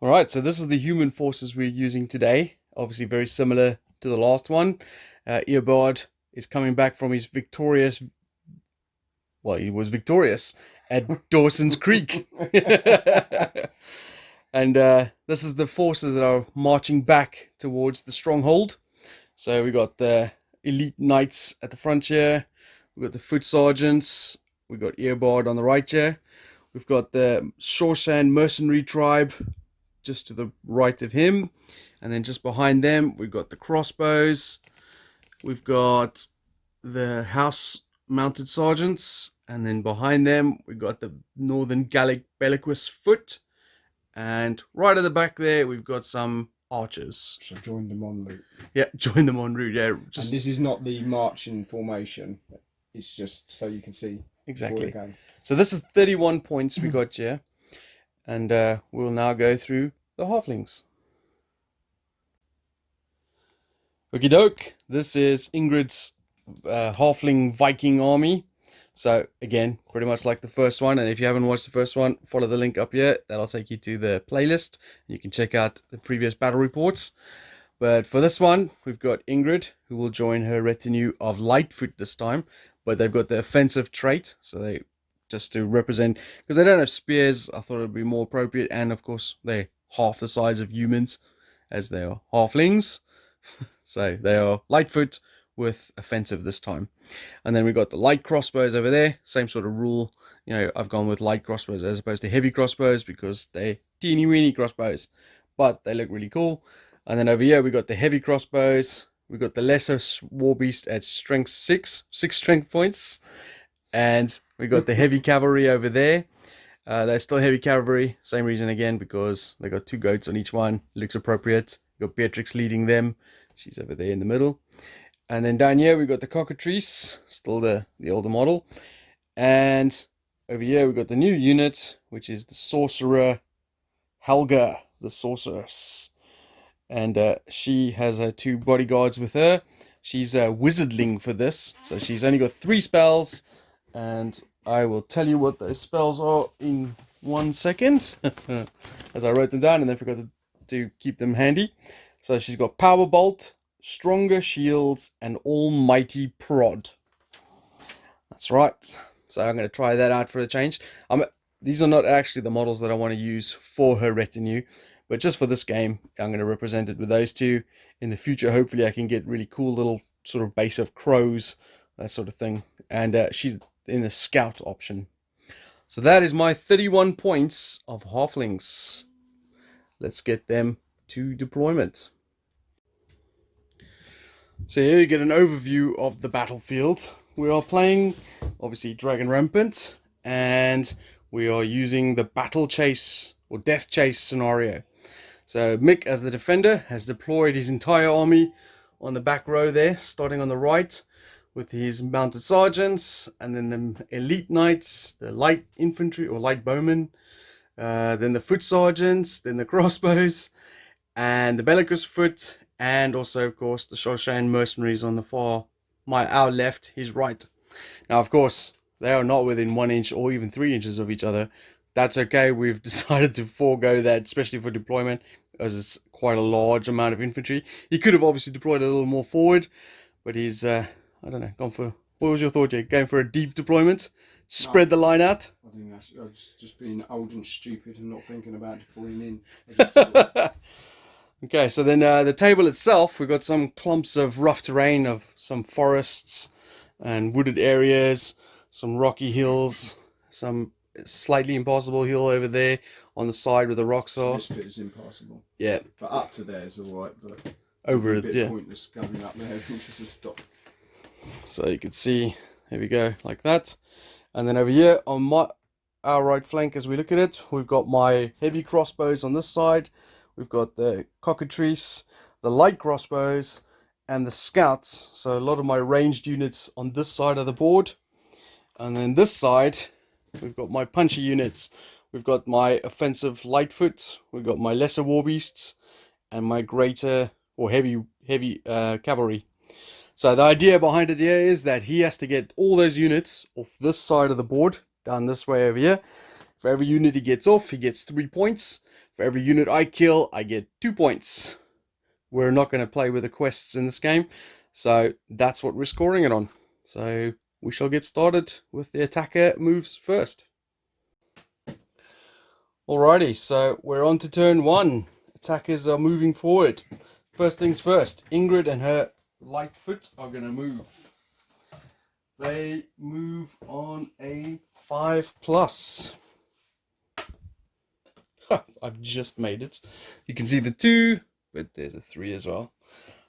All right, so this is the human forces we're using today. Obviously, very similar to the last one. Eobard is coming back from his victorious. Well, he was victorious at Dawson's Creek, and this is the forces that are marching back towards the stronghold. So we got the elite knights at the front here. We got the foot sergeants. We got Eobard on the right here. We've got the Shoreshan mercenary tribe just to the right of him, and then just behind them we've got the crossbows. We've got the house mounted sergeants, and then behind them we've got the northern Gallic bellicose foot, and right at the back there we've got some archers. So join them en route. Yeah, join them en route. Yeah, And this is not the marching formation. It's just so you can see. Exactly. So this is 31 points we got here, and we'll now go through the halflings. Okie doke, this is Ingrid's halfling Viking army. So again, pretty much like the first one, and if you haven't watched the first one, follow the link up here. That'll take you to the playlist. You can check out the previous battle reports. But for this one, we've got Ingrid, who will join her retinue of Lightfoot this time. But they've got the offensive trait, so they just to represent, because they don't have spears, I thought it would be more appropriate. And of course, they're half the size of humans, as they are halflings. So they are Lightfoot with offensive this time. And then we got the light crossbows over there. Same sort of rule. You know, I've gone with light crossbows as opposed to heavy crossbows because they're teeny weeny crossbows, but they look really cool. And then over here we got the heavy crossbows. We got the lesser war beast at strength 6 strength points, and we got the heavy cavalry over there. They're still heavy cavalry, same reason again, because they got 2 goats on each one. Looks appropriate. We got Beatrix leading them. She's over there in the middle. And then down here we got the cockatrice, still the older model. And over here we got the new unit, which is the sorcerer Helga, the sorceress. And she has her 2 bodyguards with her. She's a wizardling for this, so she's only got 3 spells, and I will tell you what those spells are in 1 second, as I wrote them down and then forgot to keep them handy. So she's got Power Bolt, Stronger Shields, and Almighty Prod. That's right. So I'm going to try that out for a change. These are not actually the models that I want to use for her retinue, but just for this game, I'm going to represent it with those 2. In the future, hopefully I can get really cool little sort of base of crows, that sort of thing. And she's in the scout option. So that is my 31 points of halflings. Let's get them to deployment. So here you get an overview of the battlefield. We are playing, obviously, Dragon Rampant, and we are using the battle chase or death chase scenario. So Mick, as the defender, has deployed his entire army on the back row there, starting on the right with his mounted sergeants, and then the elite knights, the light infantry or light bowmen, then the foot sergeants, then the crossbows, and the bellicose foot, and also, of course, the Shoreshan mercenaries on our left, his right. Now, of course, they are not within 1 inch or even 3 inches of each other. That's okay. We've decided to forego that, especially for deployment, as it's quite a large amount of infantry. He could have obviously deployed a little more forward, but he's, I don't know, gone for... What was your thought, Jake? Going for a deep deployment? Spread the line out? I think I was just being old and stupid and not thinking about deploying in. Okay, so then the table itself, we've got some clumps of rough terrain of some forests and wooded areas, some rocky hills, some slightly impassable hill over there on the side where the rocks are. This bit is impassable. Yeah. But up to there is alright, but over it, yeah. Pointless going up there, just to stop. So you can see, here we go, like that. And then over here on our right flank, as we look at it, we've got my heavy crossbows on this side. We've got the cockatrice, the light crossbows, and the scouts. So a lot of my ranged units on this side of the board. And then this side, we've got my punchy units. We've got my offensive Lightfoot. We've got my lesser war beasts, and my greater or heavy cavalry. So the idea behind it here is that he has to get all those units off this side of the board, down this way over here. For every unit he gets off, he gets 3 points. For every unit I kill, I get 2 points. We're not going to play with the quests in this game, so that's what we're scoring it on. So we shall get started with the attacker moves first. Alrighty, so we're on to turn 1. Attackers are moving forward. First things first, Ingrid and her Lightfoot are going to move. They move on a 5+. I've just made it. You can see the 2, but there's a 3 as well.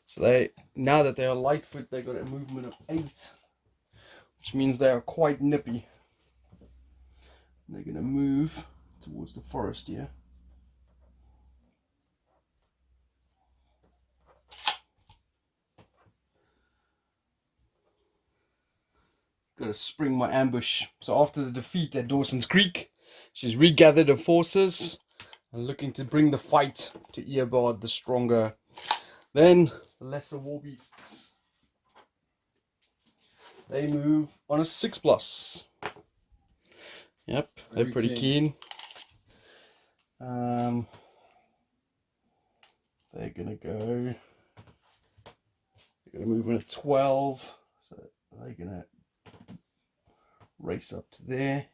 So now that they are Lightfoot, they got a movement of 8, which means they are quite nippy. They're going to move towards the forest here. Got to spring my ambush. So after the defeat at Dawson's Creek, she's regathered her forces and looking to bring the fight to Eobard the Stronger. Then the lesser war beasts. They move on a 6+. Yep, they're pretty keen. They're gonna move on a 12. So they're gonna race up to there.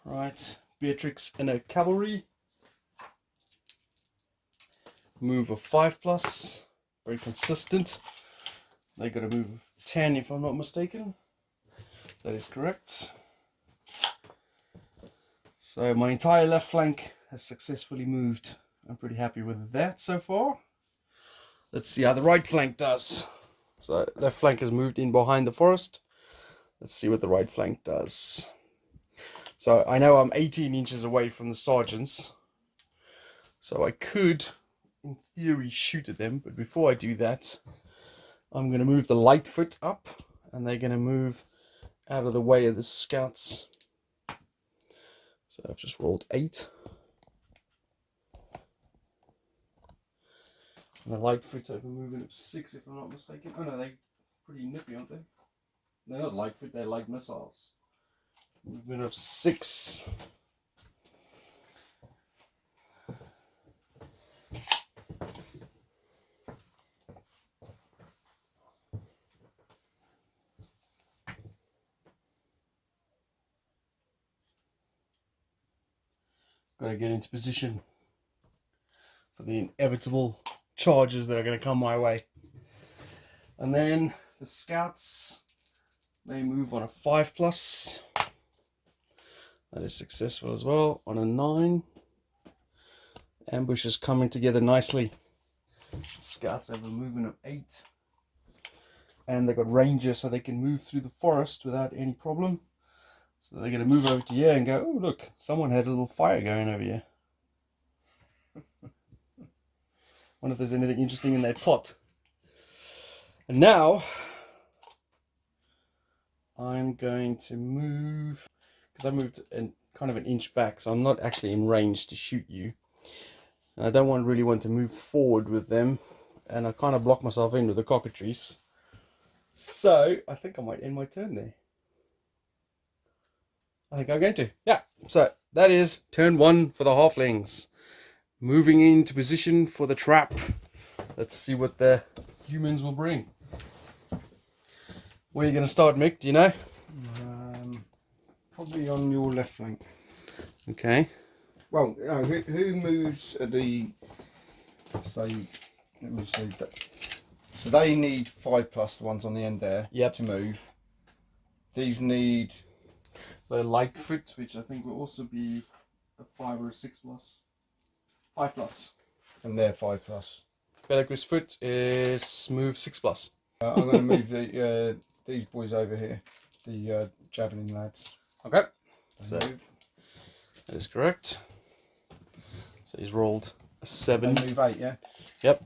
Right, Beatrix and her cavalry move a 5+, very consistent. They got to move 10 if I'm not mistaken. That is correct. So my entire left flank has successfully moved. I'm pretty happy with that so far. Let's see how the right flank does. So left flank has moved in behind the forest. Let's see what the right flank does. So I know I'm 18 inches away from the sergeants. So I could, in theory, shoot at them. But before I do that, I'm going to move the Lightfoot up. And they're going to move out of the way of the scouts. So I've just rolled 8. And the Lightfoot have a movement of 6 if I'm not mistaken. Oh no, they're pretty nippy, aren't they? They're not Lightfoot, they're light missiles. Movement of 6. Got to get into position for the inevitable charges that are going to come my way. And then the scouts, they move on a 5+. That is successful as well on a 9. Ambush is coming together nicely. Scouts have a movement of 8. And they've got rangers so they can move through the forest without any problem. So they're going to move over to here and go, oh look, someone had a little fire going over here. Wonder if there's anything interesting in their pot. And now I'm going to move, because I moved kind of an inch back, so I'm not actually in range to shoot you. And I don't really want to move forward with them, and I kind of block myself in with the cockatrice. So I think I might end my turn there. I think I'm going to. Yeah, so that is turn 1 for the Halflings. Moving into position for the trap. Let's see what the humans will bring. Where are you going to start, Mick? Do you know? Probably on your left flank. Okay. Well, no, who moves at the... Say, let me see. So they need 5+, the ones on the end there, yep, to move. These need... the Lightfoot, which I think will also be a 5 or a 6+. 5+. And they're 5+. Bellacri's foot is move 6+. I'm going to move these boys over here, the javelin lads. Okay, so that is correct. So he's rolled a 7. They move 8, yeah? Yep,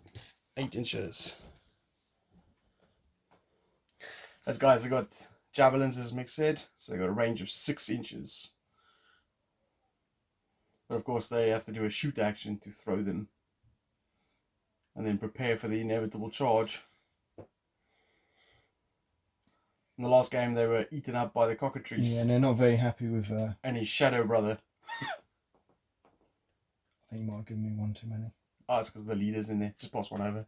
8 inches. Those guys have got javelins, as Mick said, so they've got a range of 6 inches. But of course they have to do a shoot action to throw them. And then prepare for the inevitable charge. In the last game they were eaten up by the cockatrice. Yeah, and they're not very happy with... and his shadow brother. think you might have given me one too many. Oh, it's because the leader's in there. Just pass one over.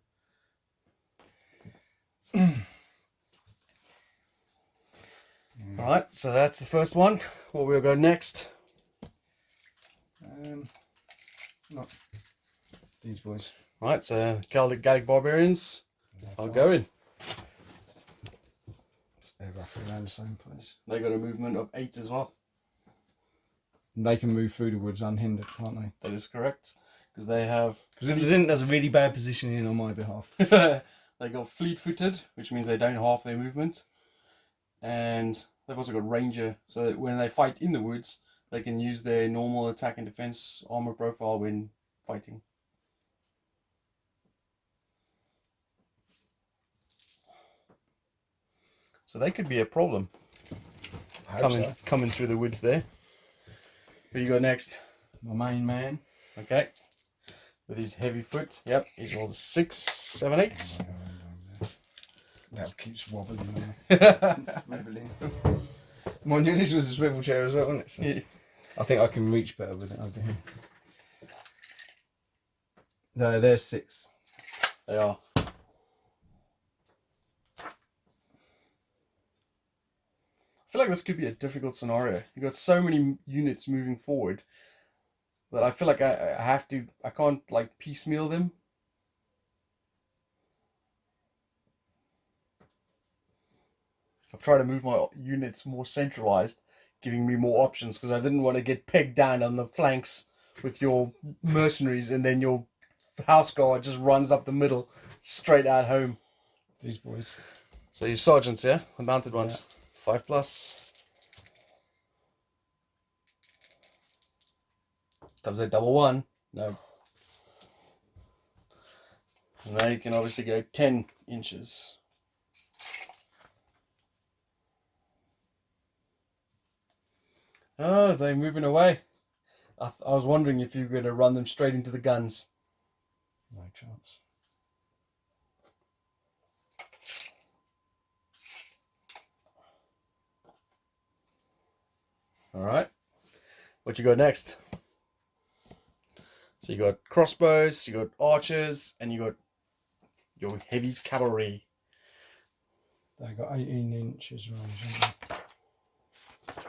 Alright, so that's the first one. What we'll go next? Not these boys. Right, so Celtic Gaelic Barbarians are Fine. going. They're roughly around the same place. They got a movement of 8 as well. And they can move through the woods unhindered, can't they? That is correct. Because they have... Because if they didn't, there's a really bad positioning on my behalf. they got fleet-footed, which means they don't half their movement. And they've also got Ranger, so that when they fight in the woods, they can use their normal attack and defense armor profile when fighting. So they could be a problem. Coming through the woods there. Who you got next? My main man. Okay. With his heavy foot. Yep. He's rolled 6, 7, 8. That keeps wobbling. Swiveling. Mind you, this was a swivel chair as well, wasn't it? So Yeah. I think I can reach better with it over here. No, there's 6. They are. I feel like this could be a difficult scenario. You've got so many units moving forward that I feel like I can't like piecemeal them. I've tried to move my units more centralized, giving me more options because I didn't want to get pegged down on the flanks with your mercenaries and then your house guard just runs up the middle straight out home. These boys. So your sergeants, yeah? The mounted ones. Yeah. 5+. Does it double 1? No. And they can obviously go 10 inches. Oh, they're moving away. I was wondering if you were going to run them straight into the guns. No chance. Alright. What you got next? So you got crossbows, you got archers, and you got your heavy cavalry. They got 18 inches range, haven't they?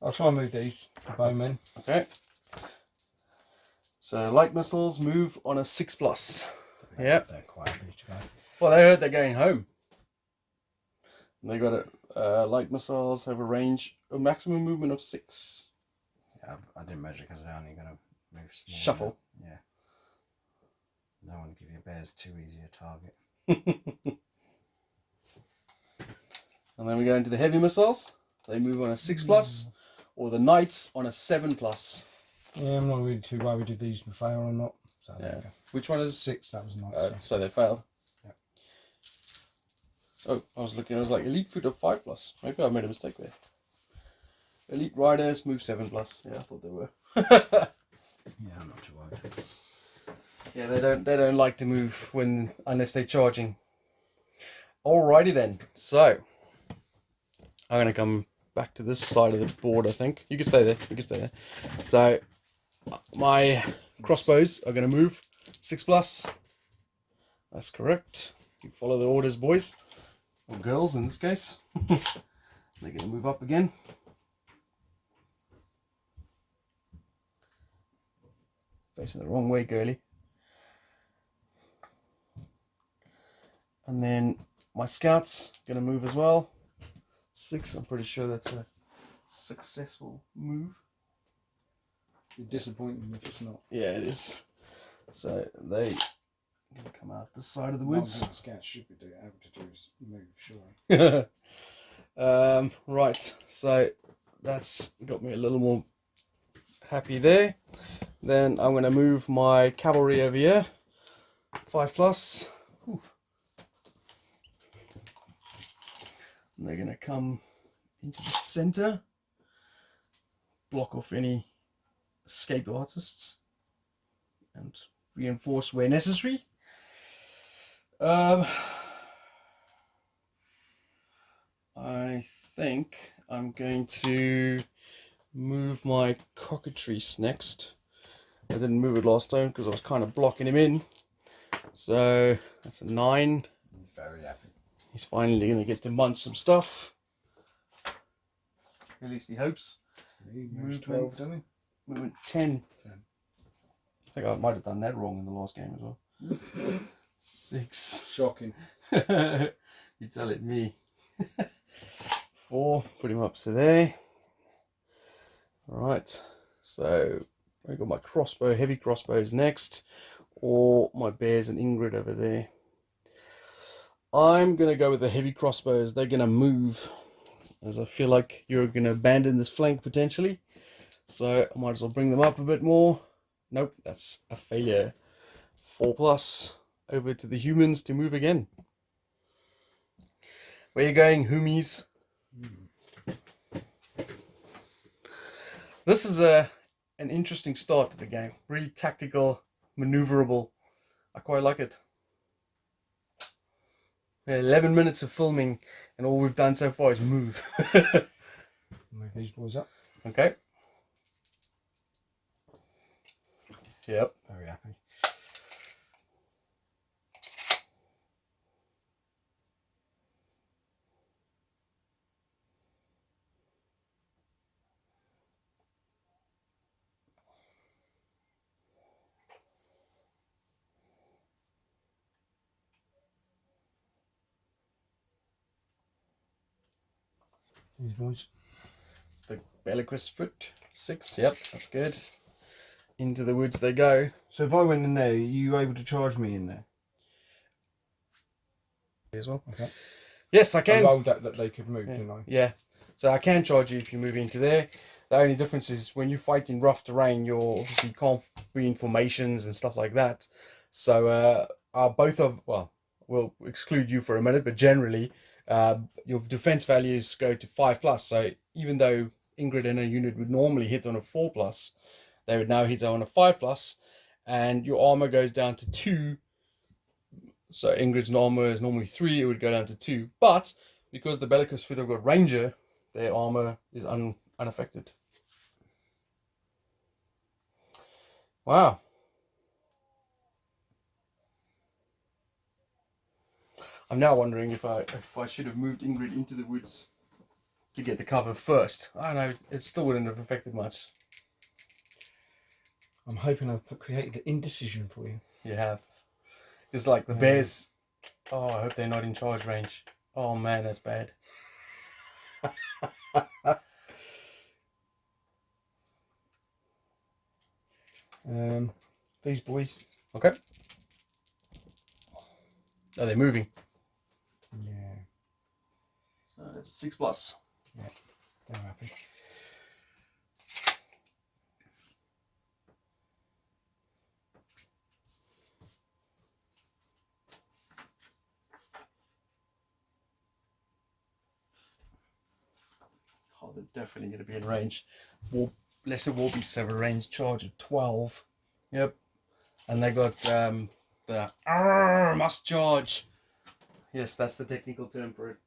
I'll try and move these, the bowmen. Okay. So light missiles move on a 6+. Yep. They're quite happy to go. Well, they heard they're going home. And they got light missiles have a range, a maximum movement of 6. Yeah, I didn't measure because they're only going to move small. Shuffle. Yeah. Don't want to give your bears too easy a target. And then we go into the heavy missiles. They move on a 6+, or the knights on a 7+. Yeah, I'm not really too worried if these fail or not. So there Yeah. you go. Which one is 6? That was nice. so they failed. Yeah. Oh, I was looking. I was like elite foot of 5+. Maybe I made a mistake there. Elite riders move 7+. Yeah, I thought they were. Yeah, I'm not too worried. Yeah, they don't like to move unless they're charging. Alrighty then. So I'm gonna come back to this side of the board. I think you can stay there. You can stay there. So my crossbows are gonna move 6+. That's correct. You follow the orders, boys or girls in this case. They're gonna move up again. Facing the wrong way, girly. And then my scouts gonna move as well. 6. I'm pretty sure that's a successful move. You're disappointed if it's not. Yeah, it is. So they gonna come out this side of the woods. What scouts should be able to do is move, surely. Right. So that's got me a little more happy there. Then I'm gonna move my cavalry over here. 5+. Whew. And they're gonna come into the center, block off any escape artists, and reinforce where necessary. I think I'm going to move my cockatrice next, I didn't move it last time because I was kind of blocking him in. So that's a 9. He's very happy. He's finally going to get to munch some stuff. At least he hopes. He moves 12, doesn't he? Movement 10. 10. I think I might have done that wrong in the last game as well. 6. Shocking. You tell it me. 4. Put him up to there. Alright. So I got my crossbow, heavy crossbows next. Or my bears and Ingrid over there. I'm going to go with the heavy crossbows. They're going to move, as I feel like you're going to abandon this flank potentially. So I might as well bring them up a bit more. Nope, that's a failure. 4+. Over to the humans to move again. Where are you going, humies? This is an interesting start to the game. Really tactical, maneuverable. I quite like it. 11 minutes of filming, and all we've done so far is move. Move these boys up. Okay. Yep. Very happy. These boys. The bellicose foot. 6. Yep, that's good. Into the woods they go. So if I went in there, are you able to charge me in there? As well. Okay. Yes, I can. I rolled that they could move, didn't I? Yeah. So I can charge you if you move into there. The only difference is when you fight in rough terrain, you're obviously can't be in formations and stuff like that. So we'll exclude you for a minute, but generally, your defense values go to 5+. So even though Ingrid and her unit would normally hit on a 4+, they would now hit on a 5+, and your armor goes down to 2. So Ingrid's armor is normally 3, it would go down to 2. But because the bellicose foot have got ranger, their armor is unaffected. Wow. I'm now wondering if I should have moved Ingrid into the woods to get the cover first. I don't know, it still wouldn't have affected much. I'm hoping I've created an indecision for you. You have. It's like the bears. Oh, I hope they're not in charge range. Oh man, that's bad. These boys. Okay. Are they moving? Yeah. So it's 6+. Yeah, they're happy. Oh, they're definitely going to be in range. Lesser Warbeast have a range charge of 12. Yep. And they got the must charge. Yes, that's the technical term for it.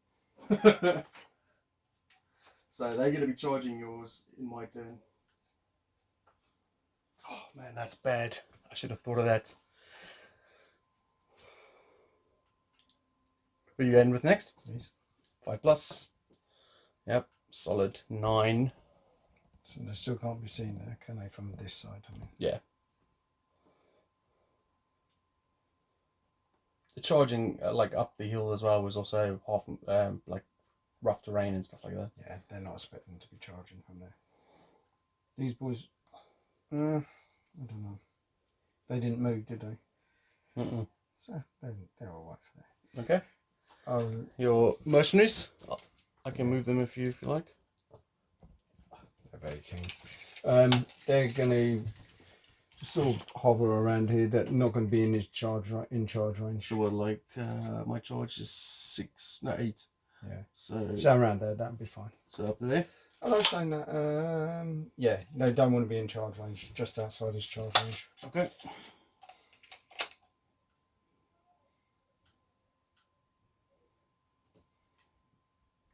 So they're going to be charging yours in my turn. Oh man, that's bad. I should have thought of that. Who are you in with next? Please. 5+. Yep, solid 9. So they still can't be seen there, can they, from this side? I mean. Yeah. The charging like up the hill as well was also half like rough terrain and stuff like that. Yeah, they're not expecting to be charging from there. These boys, I don't know. They didn't move, did they? So they're all right for that. Okay. Your mercenaries, I can move them if you like. They're very keen. They're going to sort of hover around here. They're not going to be in his charge range. So what, like my charge is 8. Yeah. So around there, that'd be fine. So up to there. I was saying that. Yeah, no, don't want to be in charge range. Just outside his charge range. Okay.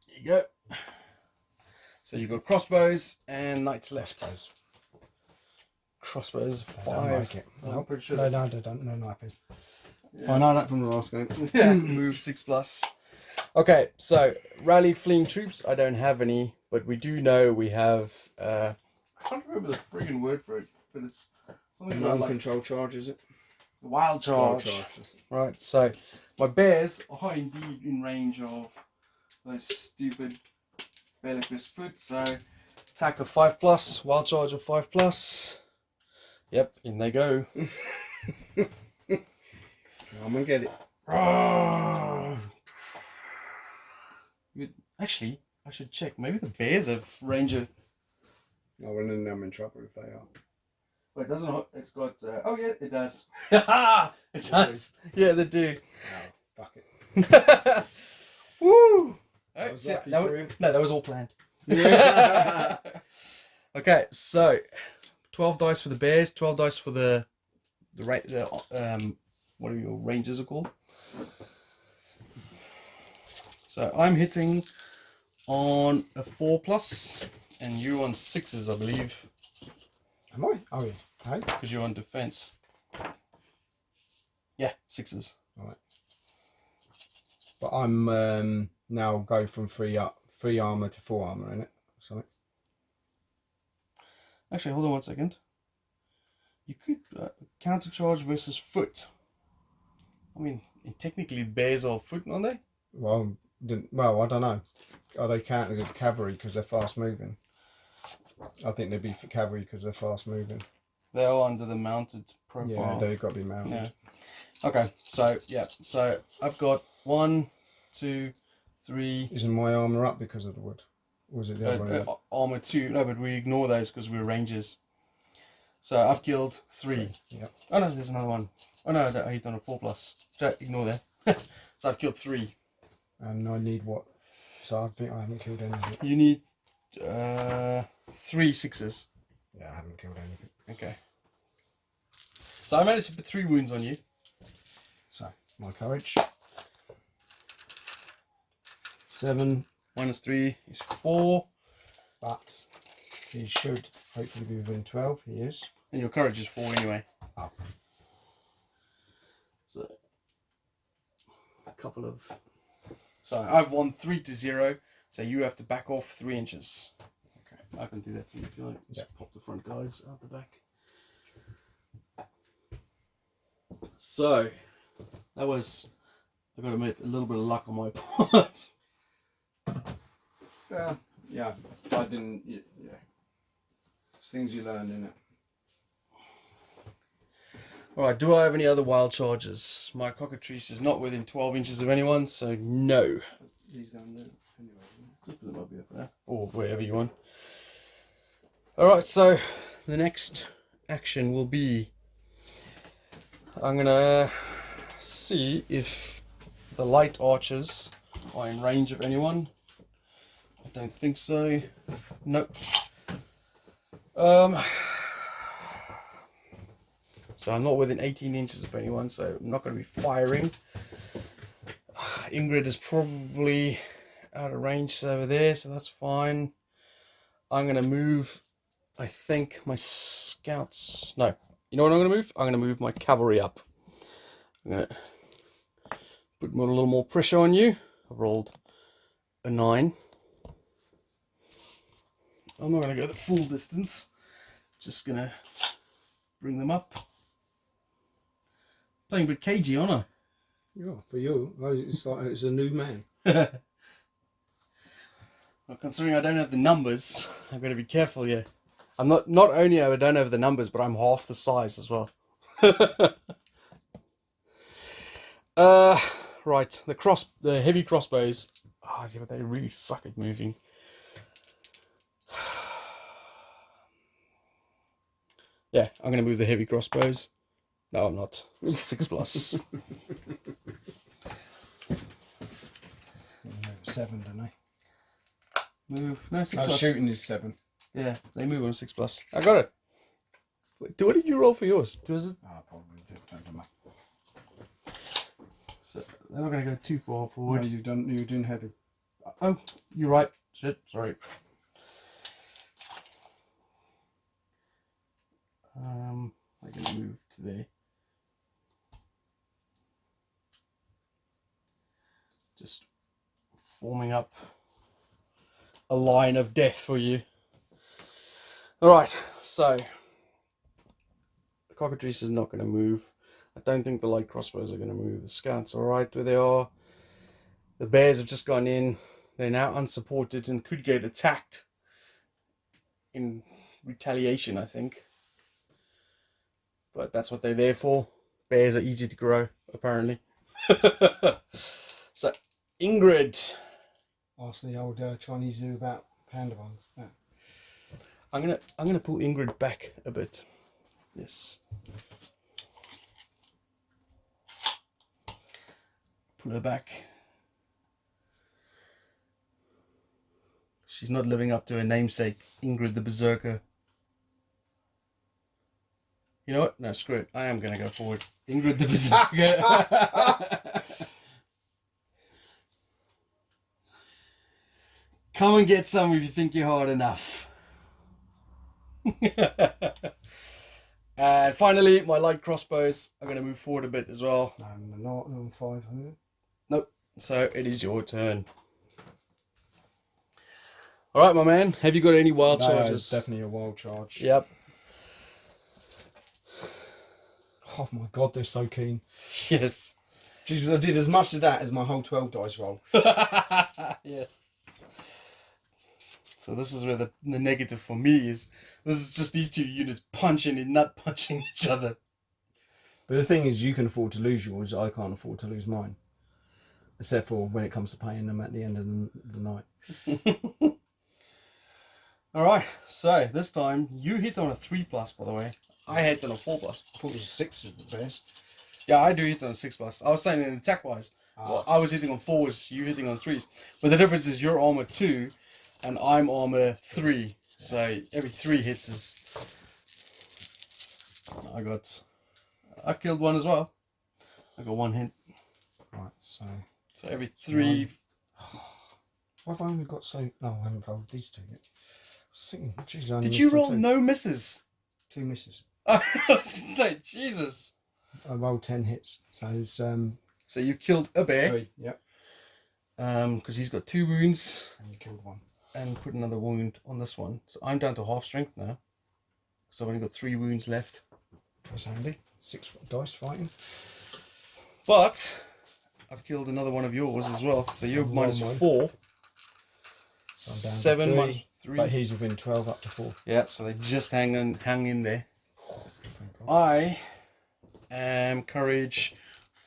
There you go. So you've got crossbows and knights left. crossbows. I 5. don't like it. I'm Nope. pretty sure. No, they don't. No, not happy. Yeah. I know that from the last game. Yeah, move 6+. Okay, so rally fleeing troops. I don't have any, but we do know we have. I can't remember the friggin' word for it, but it's something like Non-control charge, is it? wild charge. Right, so my bears are indeed in range of those stupid bellicose foot. So attack of 5+, wild charge of 5+. Yep, in they go. Come and get it. Actually, I should check. Maybe the bears have ranger. Oh, well, then I'm in trouble if they are. Well, it doesn't. It's got. Oh yeah, it does. It does. Yeah, they do. Oh, fuck it. Woo! That was Yeah, lucky for him. no, that was all planned. Yeah. Okay, so 12 dice for the bears, 12 dice for the what are your rangers are called. So I'm hitting on a 4+, and you on 6s, I believe. Am I? Oh yeah. Hey. Because you're on defense. Yeah, 6s. Right. But I'm now go from 3 armor to 4 armor, innit? Something. Actually, hold on 1 second. You could countercharge versus foot. I mean, technically bears are foot, aren't they? Well, I don't know. Are they counted as cavalry because they're fast moving? I think they'd be for cavalry because they're fast moving. They are under the mounted profile. Yeah, they've got to be mounted. Yeah. Okay, so yeah, so I've got 1, 2, 3. Isn't my armor up because of the wood? Or was it the other way? Armor 2. No, but we ignore those because we're rangers. So I've killed 3. Yep. Oh no, there's another one. Oh no, I hit on a 4+. So ignore that. So I've killed 3. And I need what? So I think I haven't killed anything. You need 3 6s. Yeah, I haven't killed anything. Okay. So I managed to put 3 wounds on you. So my courage. 7. -3 is 4. But he should hopefully be within 12. He is. And your courage is 4 anyway. Oh. So a couple of. So I've won 3-0. So you have to back off 3 inches. Okay, I can do that for you if you like. Just pop the front guys out the back. So that was. I got to admit, a little bit of luck on my part. Yeah. I didn't. Yeah. It's things you learn, innit? Alright, do I have any other wild charges? My cockatrice is not within 12 inches of anyone, so no. These down there anyway. Just put them up here for now. Or wherever you want. Alright, so the next action will be I'm gonna see if the light archers are in range of anyone. I don't think so. Nope. So I'm not within 18 inches of anyone, so I'm not going to be firing. Ingrid is probably out of range over there, so that's fine. I'm going to move, I think, my scouts. No, you know what I'm going to move? I'm going to move my cavalry up. I'm going to put a little more pressure on you. I've rolled a 9. I'm not going to go the full distance. Just going to bring them up. Playing a bit cagey, aren't I? Yeah, for you, it's like it's a new man. Well, considering I don't have the numbers, I've got to be careful here. I'm not only I don't have the numbers, but I'm half the size as well. Right, the heavy crossbows. Oh, yeah, but they really suck at moving. Yeah, I'm going to move the heavy crossbows. No, I'm not. 6+. 7, don't they? Move. No, 6+. Shooting is 7. Yeah, they move on 6+. I got it. Wait, what did you roll for yours? Was it? I probably did. I don't know. So they're not going to go too far forward. No, you're doing heavy. Oh, you're right. Shit, sorry. They're going to move to there. Just forming up a line of death for you. Alright, so the cockatrice is not going to move. I don't think the light crossbows are going to move. The scouts are right where they are. The bears have just gone in. They're now unsupported and could get attacked in retaliation, I think. But that's what they're there for. Bears are easy to grow, apparently. So, Ingrid. Ask the old Chinese zoo about panda ones. Yeah. I'm gonna pull Ingrid back a bit. Yes. Pull her back. She's not living up to her namesake, Ingrid the Berserker. You know what? No, screw it. I am gonna go forward. Ingrid the Berserker. Come and get some if you think you're hard enough. And finally, my light crossbows are going to move forward a bit as well. No, they're not. They're on 500. Nope. So it is your turn. All right, my man. Have you got any wild charges? It's definitely a wild charge. Yep. Oh my god, they're so keen. Yes. Jesus, I did as much of that as my whole 12 dice roll. Yes. So this is where the negative for me is. This is just these two units punching and nut punching each other. But the thing is, you can afford to lose yours. I can't afford to lose mine. Except for when it comes to paying them at the end of the night. Alright, so this time you hit on a 3+, by the way. I hit on a 4+. I thought it was a 6 of the best. Yeah, I do hit on a 6+. I was saying in attack-wise. Well, I was hitting on 4s, you hitting on 3s. But the difference is you're armor 2 and I'm armor 3. So every 3 hits is... I've killed one as well. I got 1 hit. Right, so every 3... Why have I only got so... No, I haven't rolled these 2 yet. Jeez, Did you roll no misses? 2 misses. I was going to say, Jesus. I rolled 10 hits. So it's... So you've killed a bear. 3, yep. Because he's got 2 wounds. And you killed 1. And put another wound on this one. So I'm down to half strength now. So I've only got 3 wounds left. That's handy. 6 dice fighting. But I've killed another one of yours as well. So you're minus 4. So I'm down 7 to 3, minus 3. But he's within 12 up to 4. Yep, so they just hang in there. I am courage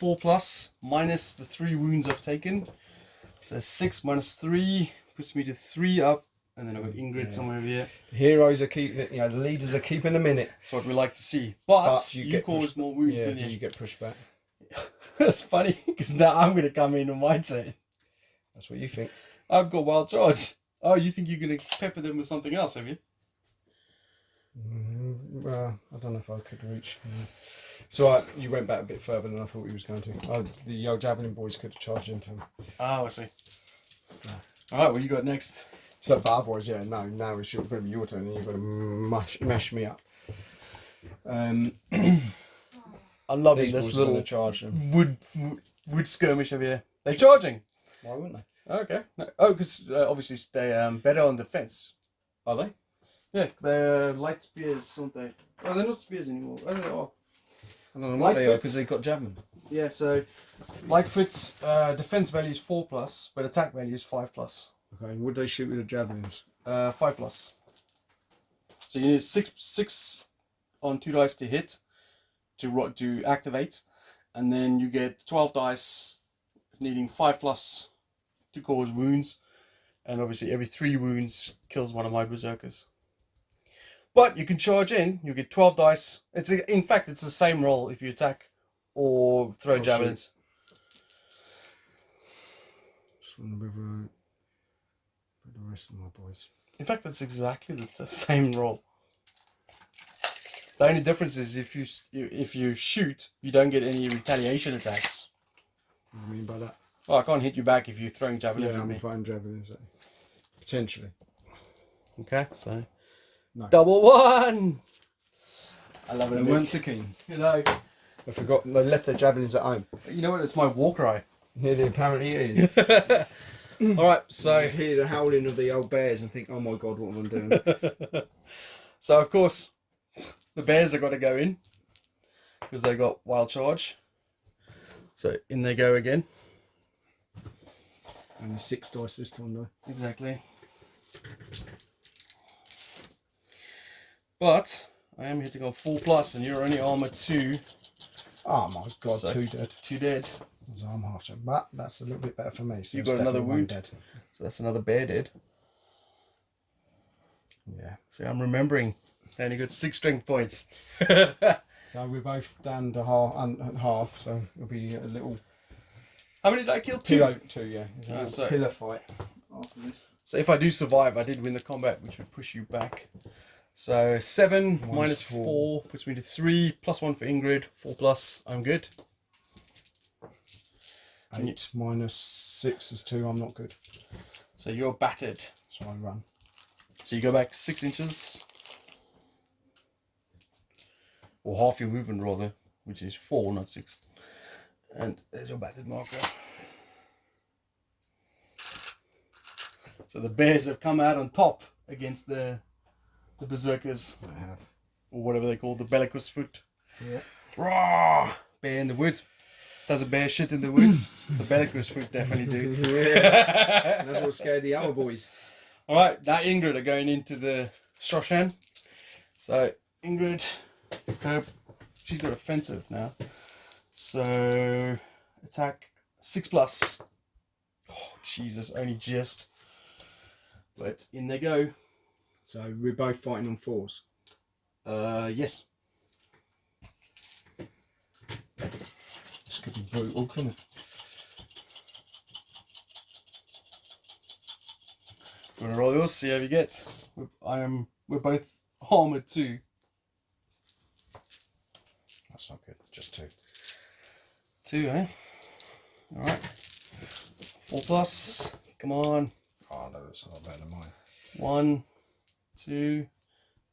4+, minus the 3 wounds I've taken. So 6 minus 3 puts me to 3 up. And then I've got Ingrid somewhere over here. Heroes are keeping it, the leaders are keeping a minute. That's what we like to see. But you caused more wounds than you. You get pushed back. That's funny, because now I'm going to come in on my turn. That's what you think. I've got wild charge. Oh, you think you're going to pepper them with something else, have you? I don't know if I could reach. So you went back a bit further than I thought he was going to. The old Javelin boys could have charged into him. Oh, I see. Yeah. All right, what you got next? So, but otherwise, now it's going to be your turn, and you've got to mash me up. I'm loving this little charge wood skirmish over here. They're charging. Why wouldn't they? Okay. No. Oh, because obviously they're better on defense. Are they? Yeah, they're light spears, aren't they? Oh, they're not spears anymore. Oh, they are. I don't know what they are, because they've got javelin. Yeah, so Lightfoot's defense value is 4+, but attack value is 5+. Okay, would they shoot with the javelins? 5+. So you need 6 on 2 dice to hit, to activate, and then you get 12 dice needing 5+ to cause wounds, and obviously every 3 wounds kills one of my berserkers. But you can charge in. You get 12 dice. In fact, it's the same roll if you attack or throw javelins. Just wonder whether the rest of my boys. In fact, it's exactly the same roll. The only difference is if you shoot, you don't get any retaliation attacks. What do you mean by that? Well, I can't hit you back if you're throwing javelins at me. I'm throwing javelins at you. Potentially. Okay, so no. double 1. I love it. They weren't so keen. You know. They forgot. They left their javelins at home. You know what? It's my war cry. It apparently is. All right, so You just hear the howling of the old bears and think, oh my god, what am I doing? so of course the bears have got to go in because they got wild charge. So in they go again. Only 6 dice this time though. Exactly. But I am hitting on 4+, and you're only armor 2. Oh my god, So, 2 dead. 2 dead. So I'm harsher, but that's a little bit better for me. So You it's got another definitely one wound. dead. So that's another bear dead. Yeah. So I'm remembering. I only got 6 strength points. So we're both down to half, so it'll be a little... How many did I kill? 2? 2, yeah. It's a little So- pillar fight after this. So if I do survive, I did win the combat, which would push you back. So 7 minus 4 puts me to 3, +1 for Ingrid, 4+, I'm good. 8 minus 6 is 2, I'm not good. So you're battered. So I run. So you go back 6 inches. Or half your movement rather, which is 4, not 6. And there's your battered marker. So the bears have come out on top against the berserkers, I have. or whatever they call the bellicose foot. Yeah. Raw! Bear in the woods. Does a bear shit in the woods? The bellicose foot definitely do. Yeah. And that's what scared the other boys. Alright, now Ingrid are going into the Shoshan. So Ingrid, she's got offensive now. So attack 6+. Oh Jesus, only just. But in they go. So we're both fighting on 4s. Yes. This could be brutal, couldn't it? You wanna roll yours, see how you get. We're both armored 2. That's not good, just 2. 2, eh? Alright. 4+. Come on. Oh no, that's a lot better than mine. 1, 2,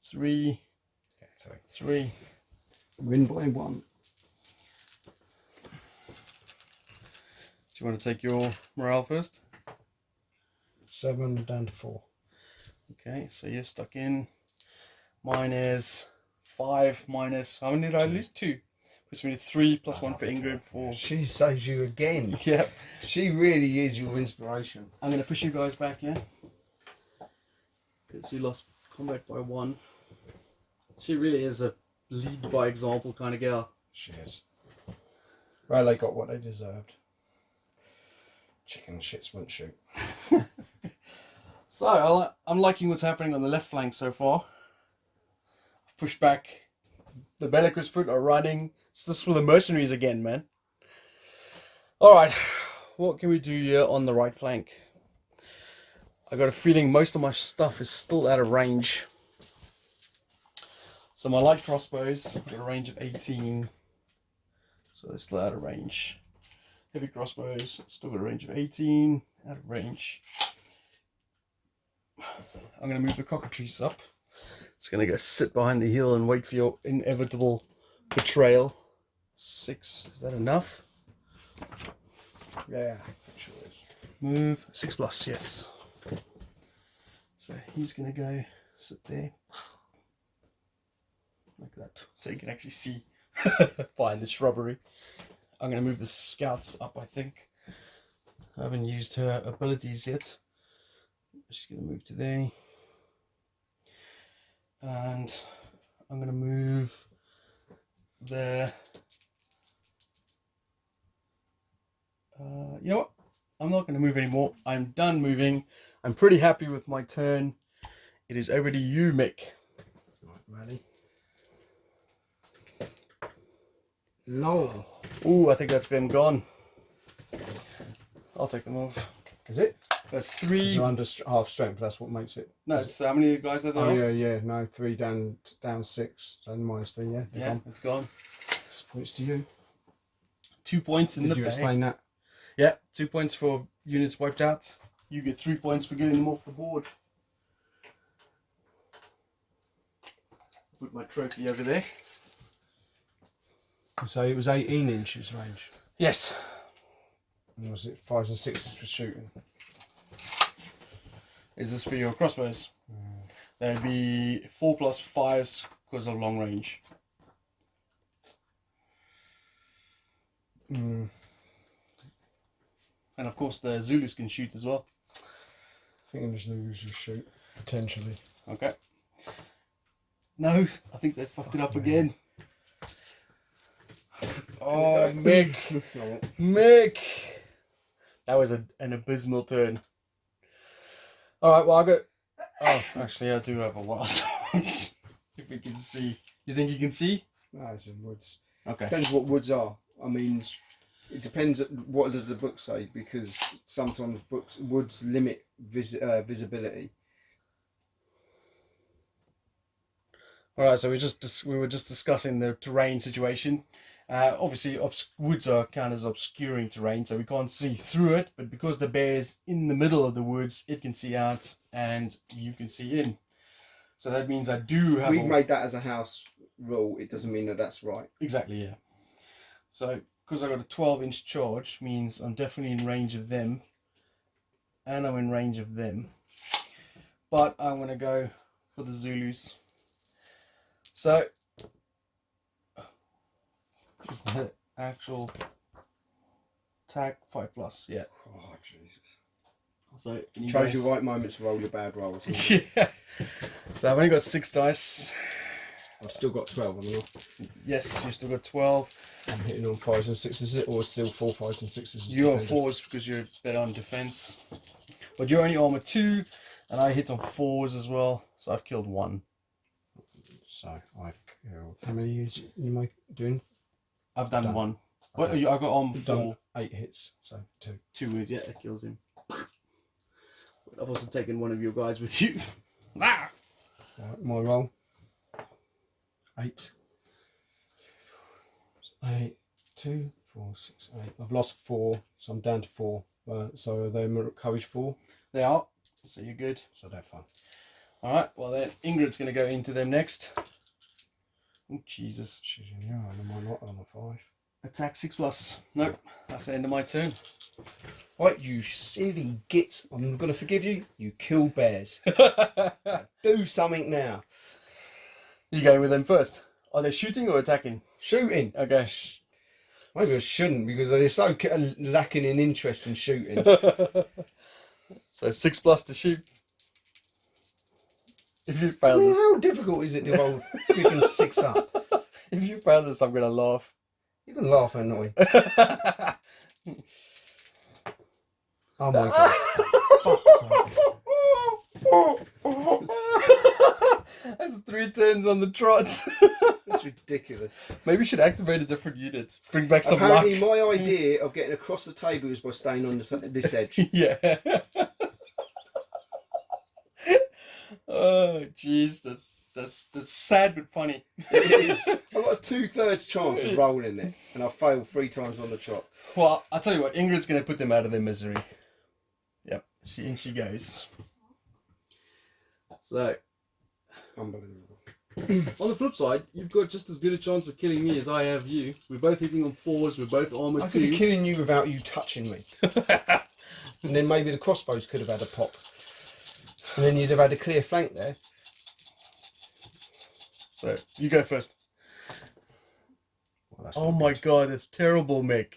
3, Yeah, 3. 3. Win by 1. Do you want to take your morale first? 7 down to 4. Okay, so you're stuck in. Mine is 5 minus. How many did I lose? 2. Puts me to 3 +1 for Ingrid. 4. She saves you again. Yep. She really is your inspiration. I'm going to push you guys back, yeah? Because you lost combat by 1. She really is a lead by example kind of girl. She is. Well, they got what they deserved. Chicken shits wouldn't shoot. So, I'm liking what's happening on the left flank so far. I've pushed back. The bellicose foot are running. It's this for the mercenaries again, man. Alright, what can we do here on the right flank? I got a feeling most of my stuff is still out of range. So my light crossbows got a range of 18. So they're still out of range. Heavy crossbows still got a range of 18. Out of range. I'm going to move the cockatrice up. It's going to go sit behind the hill and wait for your inevitable betrayal. 6, is that enough? Yeah, it sure is. Move 6+, yes. So he's going to go sit there. Like that. So you can actually see behind the shrubbery. I'm going to move the scouts up, I think. I haven't used her abilities yet. She's going to move to there. And I'm going to move the... you know what? I'm not going to move anymore. I'm done moving. I'm pretty happy with my turn. It is over to you, Mick. Right, ready? No. Ooh, I think that's them gone. I'll take them off. Is it? That's 3. You're under half strength, that's what makes it. No, it's how many guys are there? Oh, lost? yeah. No, 3 down 6, then -3, yeah. Yeah, Gone. it's gone. It's points to you. 2 points in Did the you bag. explain that? Yeah, 2 points for units wiped out. You get 3 points for getting them off the board. Put my trophy over there. So it was 18 inches range. Yes. And was it 5s and 6s for shooting? Is this for your crossbows? That'd be 4 plus 5s because of long range. Mm. And of course the Zulus can shoot as well. I think the Zulus will shoot, potentially. Okay. No, I think they fucked it up again. Oh, Mick. Mick. That was an abysmal turn. Alright, well I'll go... Oh, actually I do have a wild if we can see. You think you can see? No, it's in woods. Okay. Depends what woods are. I mean, it depends what do the books say, because sometimes woods limit visibility. Alright, so we were just discussing the terrain situation. Obviously, woods are kind of obscuring terrain, so we can't see through it. But because the bear is in the middle of the woods, it can see out, and you can see in. So that means I do have. We made that as a house rule. It doesn't mean that that's right. Exactly, yeah. So because I got a 12-inch charge, means I'm definitely in range of them, and I'm in range of them. But I'm gonna go for the Zulus. So. Is the actual attack 5+? Yeah. Oh Jesus! So chose your right moments to roll your bad rolls. Yeah. So I've only got 6 dice. I've still got 12 on the Yes, you still got 12. I'm hitting on 5s and 6s, or still 4 5s and 6s. You're on 4s because you're better on defense. But you're only armor 2, and I hit on 4s as well. So I've killed 1. So I've killed. How many are you doing? I've done 1. But I got armor 4. Done 8 hits, so 2. 2, yeah, that kills him. But I've also taken one of your guys with you. Ah! Right, my roll. 8. 8, 2, 4, 6, 8. I've lost 4, so I'm down to 4. So they're courage 4. They are. So you're good. So they're fine. Alright, well then Ingrid's going to go into them next. Oh, Jesus. She's in the eye, and am I not on a 5? Attack 6+. Nope, that's the end of my turn. Right, you silly gits. I'm going to forgive you. You kill bears. Do something now. You going with them first? Are they shooting or attacking? Shooting. Okay. Maybe I shouldn't, because they're so lacking in interest in shooting. So 6+ to shoot. If you fail this, how difficult is it to roll freaking 6 up? if you fail this, I'm gonna laugh. You can laugh, annoy. Oh my god. That's 3 turns on the trot. That's ridiculous. Maybe we should activate a different unit. Bring back some Apparently, luck. my idea of getting across the table is by staying on this edge. Yeah. Oh, jeez, that's sad but funny. It is. I've got a 2/3 chance of rolling it, and I've failed 3 times on the trot. Well, I'll tell you what, Ingrid's going to put them out of their misery. Yep, in she goes. So, Unbelievable. on the flip side, you've got just as good a chance of killing me as I have you. We're both hitting on 4s, we're both armor 2. I could be killing you without you touching me. And then maybe the crossbows could have had a pop. And then you'd have had a clear flank there. So, you go first. Well, oh my god, that's terrible, Mick.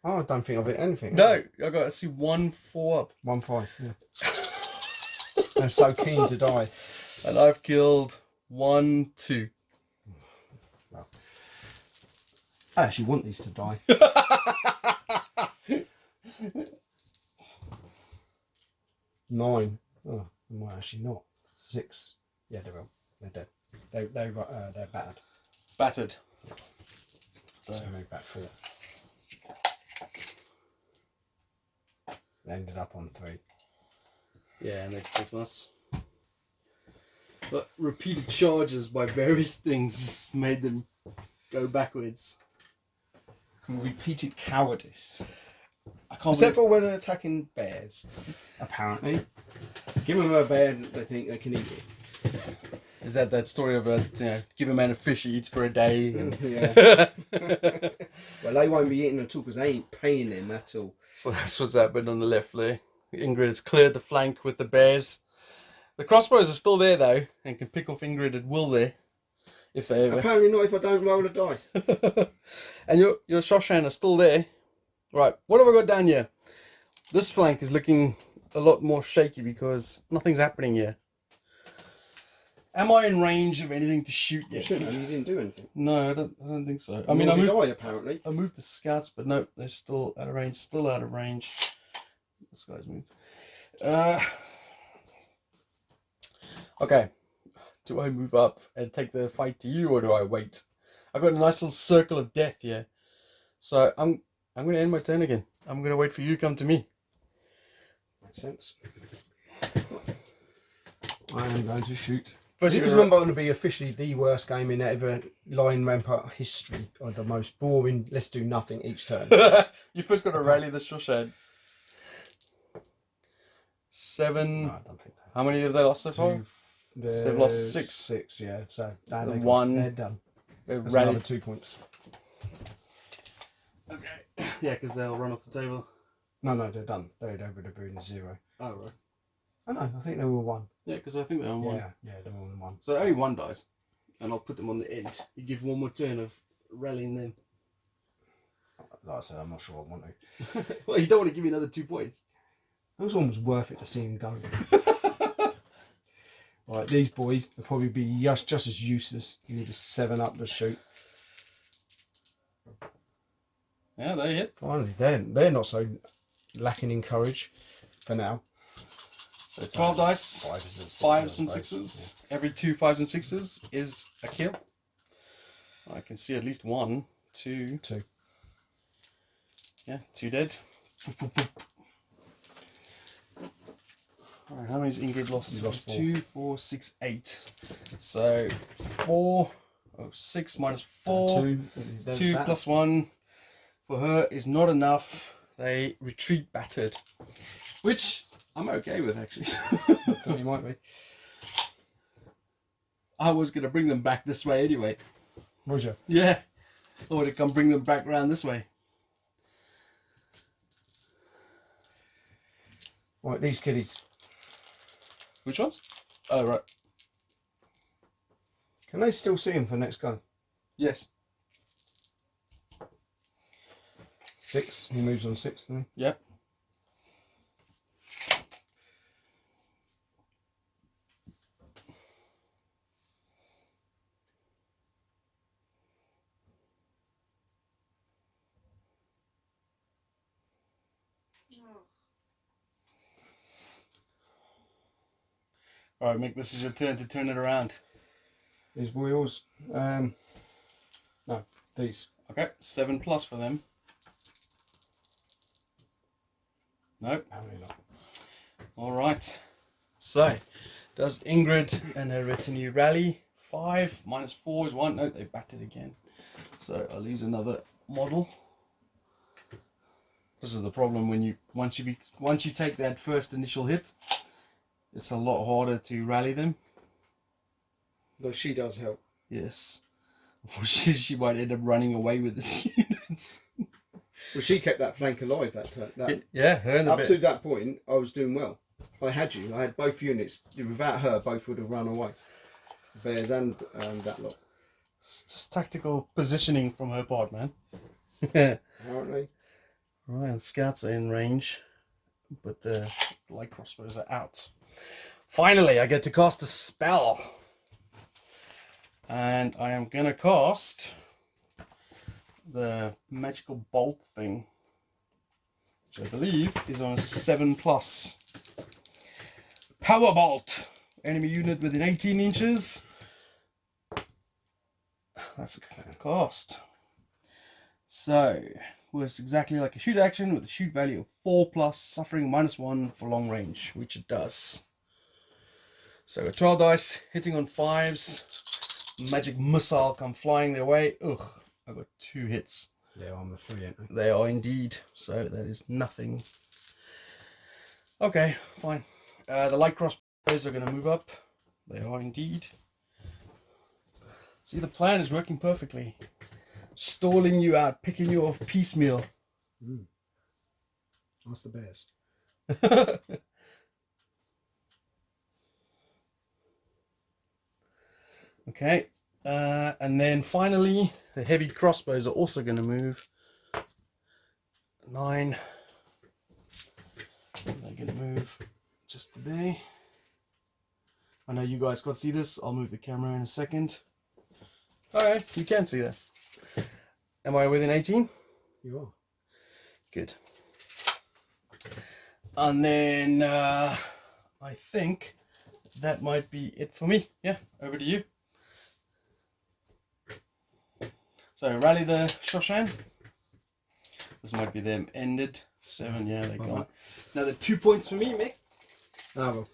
Oh, I don't think I've hit anything. No, I got to see 1 4 up. 1 5, yeah. They're so keen to die. And I've killed 1 2. Well, I actually want these to die. 9. Oh, they might actually not. 6. Yeah, they will. They're dead. They're battered. Battered. So move back 4. They ended up on 3. Yeah, and they took us. But repeated charges by various things made them go backwards. Repeated cowardice. I can't Except for when they're attacking bears, apparently. Give them a bear and they think they can eat it. Is that story of give a man a fish he eats for a day? And... Yeah. Well, they won't be eating at all because they ain't paying them at all. So that's what's happened on the left there. Ingrid has cleared the flank with the bears. The crossbows are still there though, and can pick off Ingrid at will there. If they ever. Apparently not if I don't roll the dice. And your Shoshan are still there. Right, what have I got down here? This flank is looking a lot more shaky because nothing's happening here. Am I in range of anything to shoot yet? You didn't do anything. No, I don't think so. I mean, I moved the scouts, but no, they're still out of range. Still out of range. This guy's moved. Okay. Do I move up and take the fight to you, or do I wait? I've got a nice little circle of death here, so I'm going to end my turn again. I'm going to wait for you to come to me. Makes sense. I am going to shoot. First, this is going to be officially the worst game in ever Dragon Rampant history, or the most boring. Let's do nothing each turn. You first got to rally the Shoshan. 7. No, I don't think that. How many have they lost so far? They've lost 6. 6, yeah. So they're done. That's another 2 points. Okay. Yeah, because they'll run off the table. No, they're done. They're over the 0. Oh, right. Oh no, I think they were 1. Yeah, because I think they're on 1. Yeah, they're on 1. So only 1 dies, and I'll put them on the end. You give 1 more turn of rallying them. Like I said, I'm not sure I want to. Well, you don't want to give me another 2 points. It was almost worth it to see him go. Right, these boys will probably be just as useless. You need to 7 up the shoot. Yeah, they hit. Finally, they're not so lacking in courage for now. So 12 dice, 5s and 6s. Yeah. Every 2 5s and 6s is a kill. I can see at least 1, 2. Yeah, 2 dead. Alright, how many has Ingrid lost? You lost 4. 2, 4, 6, 8. So 6 minus 4. 2 plus 1 for her is not enough. They retreat battered, which I'm okay with, actually. You might be. I was going to bring them back this way anyway. Was you? Yeah. I want to come bring them back round this way. Right, these kiddies. Which ones? Oh, right. Can they still see him for next go? Yes. 6. He moves on 6, doesn't he? Yep. Alright, Mick, this is your turn to turn it around. These wheels. No, these. Okay, 7 plus for them. Nope. Apparently not. Alright. So, does Ingrid and her retinue rally? 5 minus 4 is 1. No, they batted again. So I'll use another model. This is the problem when you once you take that first initial hit, it's a lot harder to rally them. Though she does help. Yes. She might end up running away with this unit. Well, she kept that flank alive that turn. Yeah, her and up to that point, I was doing well. I had both units. Without her, both would have run away. Bears and that lot. It's just tactical positioning from her part, man. Apparently. Right, the scouts are in range, but the light crossbows are out. Finally, I get to cast a spell. And I am going to cast the magical bolt thing, which I believe is on a 7 plus. Power bolt. Enemy unit within 18 inches. That's a cast. So, works exactly like a shoot action with a shoot value of 4 plus, suffering -1 for long range, which it does. So, a 12 dice, hitting on 5s, magic missile come flying their way. Ugh, I got 2 hits. They're on the 3, aren't they? They are indeed, so that is nothing. Okay, fine. The light crossbows are going to move up. They are indeed. See, the plan is working perfectly. Stalling you out, picking you off piecemeal. That's the best. Okay, and then finally, the heavy crossbows are also going to move. 9. They're going to move just today. I know you guys can't see this. I'll move the camera in a second. Alright, you can see that. Am I within 18? You are. Good. And then I think that might be it for me. Yeah, over to you. So rally the Shoshan. This might be them ended. 7, yeah, they gone. Another 2 points for me, Mick. Ah, well.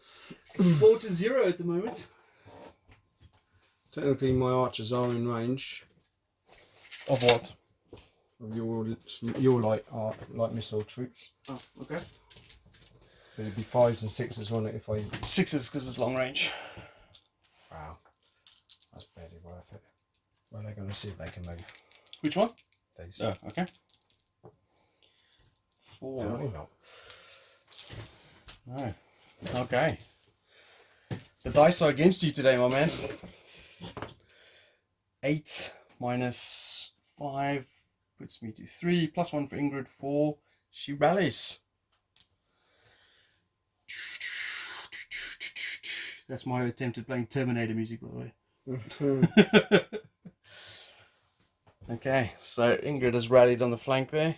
4-0 at the moment. Technically, my archers are in range. Of what? Of your light missile troops. Oh, okay. But it'd be 5s and 6s, wouldn't it? If I 6s because it's long range. Wow, that's barely worth it. Well, they're going to see if they can move. Which one? These. Oh, okay. 4. Apparently not. No. Okay. The dice are against you today, my man. 8 minus 5 puts me to 3. Plus 1 for Ingrid, 4. She rallies. That's my attempt at playing Terminator music, by the way. Okay, so Ingrid has rallied on the flank there.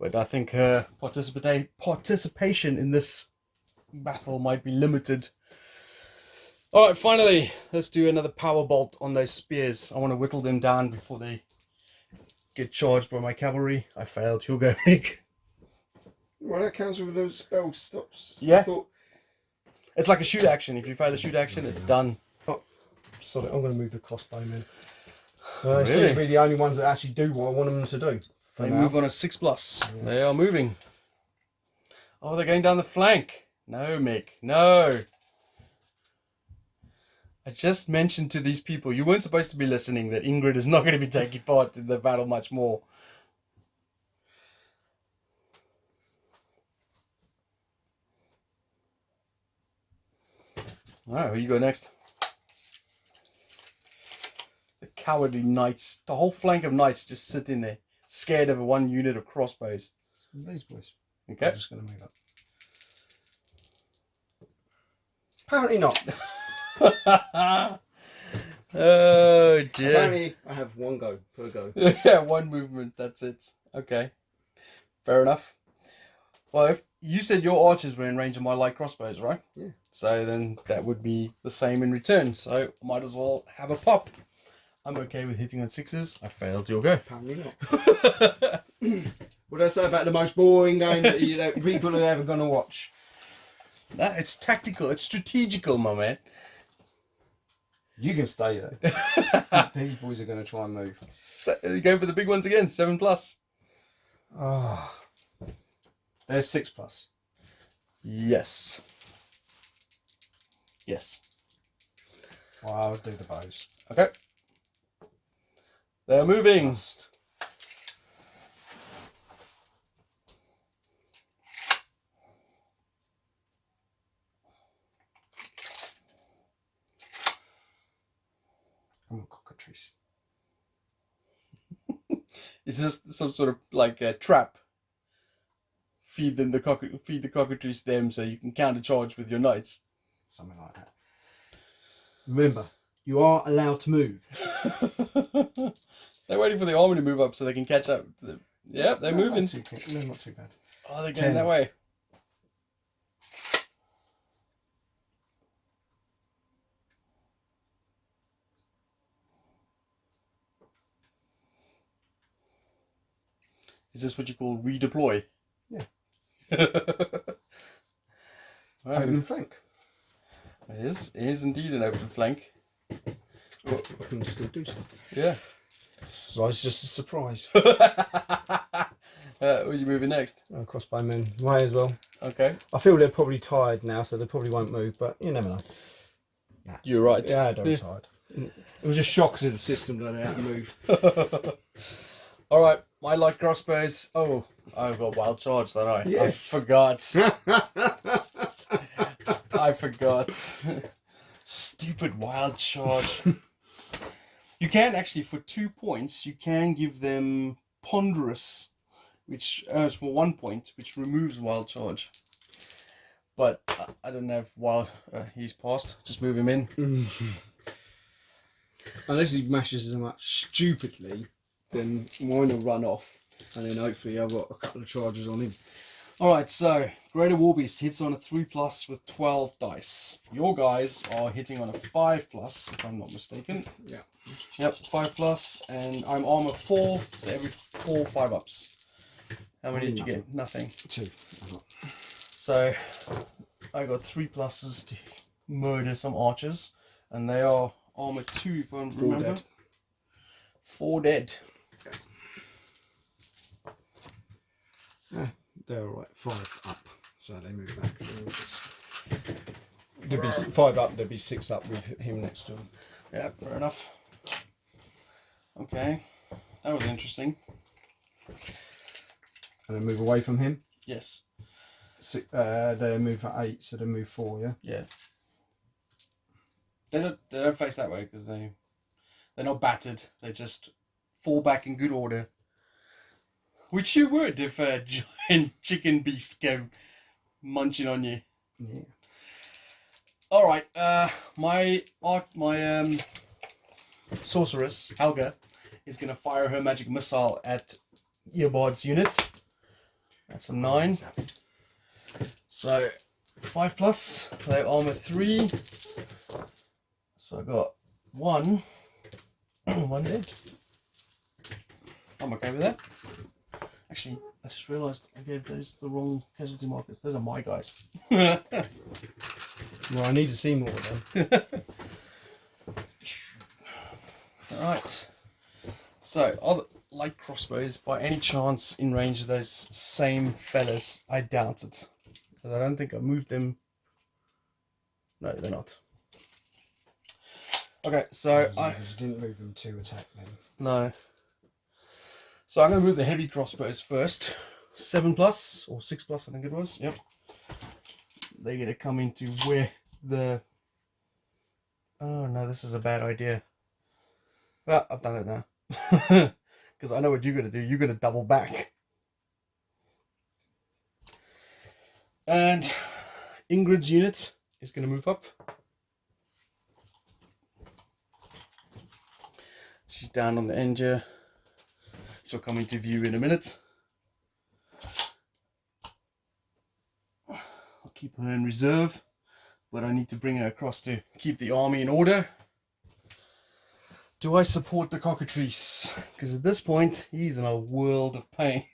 But I think her participation in this battle might be limited. Alright, finally, let's do another power bolt on those spears. I want to whittle them down before they get charged by my cavalry. I failed. You'll go, Nick. Well, that counts with those spell stops. Yeah. I thought... It's like a shoot action. If you fail a shoot action, it's done. Oh, sorry, I'm going to move the crossbowmen. Really? They seem to be the only ones that actually do what I want them to do. They move on a 6+. Yeah. They are moving. Oh, they're going down the flank. No, Mick. No. I just mentioned to these people, you weren't supposed to be listening, that Ingrid is not going to be taking part in the battle much more. Alright, who you go next? The cowardly knights. The whole flank of knights just sitting there, scared of one unit of crossbows. These boys. Okay. I'm just going to move up. Apparently not. Oh dear. Apparently I have one go per go. Yeah, one movement, that's it. Okay. Fair enough. Well, if you said your archers were in range of my light crossbows, right? Yeah. So then that would be the same in return. So might as well have a pop. I'm okay with hitting on 6s. I failed. You'll go. Apparently not. What did I say about the most boring game that people are ever going to watch? No, it's tactical. It's strategical, my man. You can stay there. These boys are going to try and move. So, you go for the big ones again. 7+. Ah, there's 6+. Yes. Yes. Well, I'll do the bows. Okay. They're moving. Just. Come on, cockatrice. Is this some sort of like a trap? Feed them the cockatrice them so you can countercharge with your knights. Something like that. Remember, you are allowed to move. They're waiting for the army to move up so they can catch up. Yeah, they're moving. They're not too bad. Oh, they're going that way. Is this what you call redeploy? Yeah. Right. Open flank. It is indeed an open flank. Well, I can still do stuff. Yeah. So it's just a surprise. Where are you moving next? Crossbowmen, may as well. Okay. I feel they're probably tired now, so they probably won't move, but you never know. You're right. Yeah, they're tired. It was a shock to the system that I had to move. All right, my light crossbows. Oh, I've got wild charge, don't I? Yes. I forgot. I forgot. Stupid wild charge. You can actually, for 2 points, you can give them ponderous, which is for 1 point, which removes wild charge. But I don't have wild. He's passed. Just move him in. Unless he mashes them up stupidly, then mine will run off, and then hopefully I've got a couple of charges on him. Alright, so Greater Warbeast hits on a 3+ with 12 dice. Your guys are hitting on a 5+, if I'm not mistaken. Yeah. Yep, 5+, and I'm armor 4, so every 4 5-ups. How many did you get? Nothing. 2. So I got 3+ to murder some archers, and they are armor 2 if I remember. 4 dead. 4 dead. They're alright, 5 up, so they move back. There'd be 5 up, there'd be 6 up with him next to him. Yeah, fair enough. Okay, that was interesting. And then move away from him? Yes. They move for 8, so they move 4, yeah? Yeah. They don't face that way because they're not battered. They just fall back in good order. Which you would if a giant chicken beast came munching on you. Yeah. All right. My sorceress Helga is gonna fire her magic missile at Earbard's unit. That's a 9. So 5+. They armor 3. So I got 1. 1 dead. I'm okay with that. Actually, I just realised I gave those the wrong casualty markers. Those are my guys. Well, I need to see more of them. Alright. So, are the light crossbows by any chance in range of those same fellas? I doubt it. Because I don't think I moved them. No, they're not. Okay, so I didn't move them to attack them. No. So I'm going to move the heavy crossbows first. 7+ or 6+, I think it was. Yep. They're going to come into where the... Oh no, this is a bad idea. Well, I've done it now. Because I know what you're going to do. You're going to double back. And Ingrid's unit is going to move up. She's down on the end here. She'll come into view in a minute. I'll keep her in reserve, but I need to bring her across to keep the army in order. Do I support the cockatrice? Because at this point, he's in a world of pain.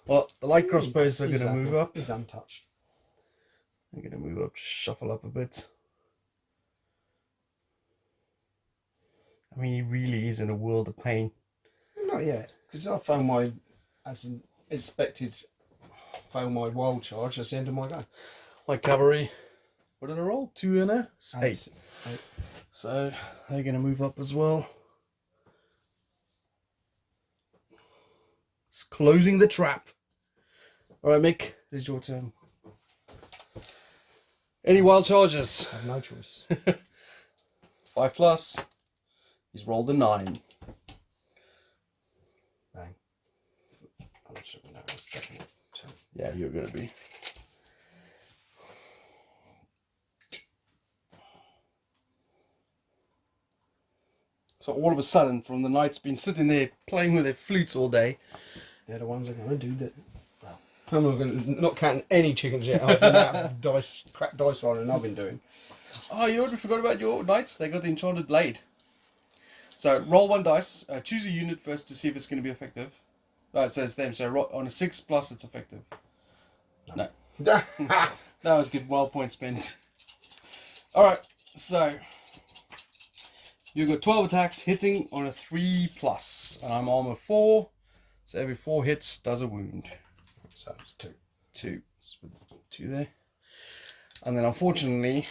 Well, the light crossbows are going to move up. He's untouched. They're going to move up, shuffle up a bit. I mean, he really is in a world of pain. Not yet, because I found my, as expected, found my wild charge. That's the end of my go. My cavalry, what did I roll? 2 and a 8. 8. So they're going to move up as well. It's closing the trap. All right, Mick, this is your turn. Any wild charges? I have no choice. 5+. He's rolled a 9. Bang. I'm assuming that was definitely 10. Yeah, you're going to be. So all of a sudden, from the knights been sitting there playing with their flutes all day, they're the ones that are going to do that. Well, I'm not going to, not counting any chickens yet after that crap dice rolling I've been doing. Oh, you already forgot about your knights? They got the enchanted blade. So roll 1 dice. Choose a unit first to see if it's going to be effective. Oh, it says them. So on a 6+, it's effective. No. That was good. Well point spent. All right. So you've got 12 attacks hitting on a 3+, and I'm armor 4. So every 4 hits does a wound. So it's 2. 2. So 2 there. And then unfortunately,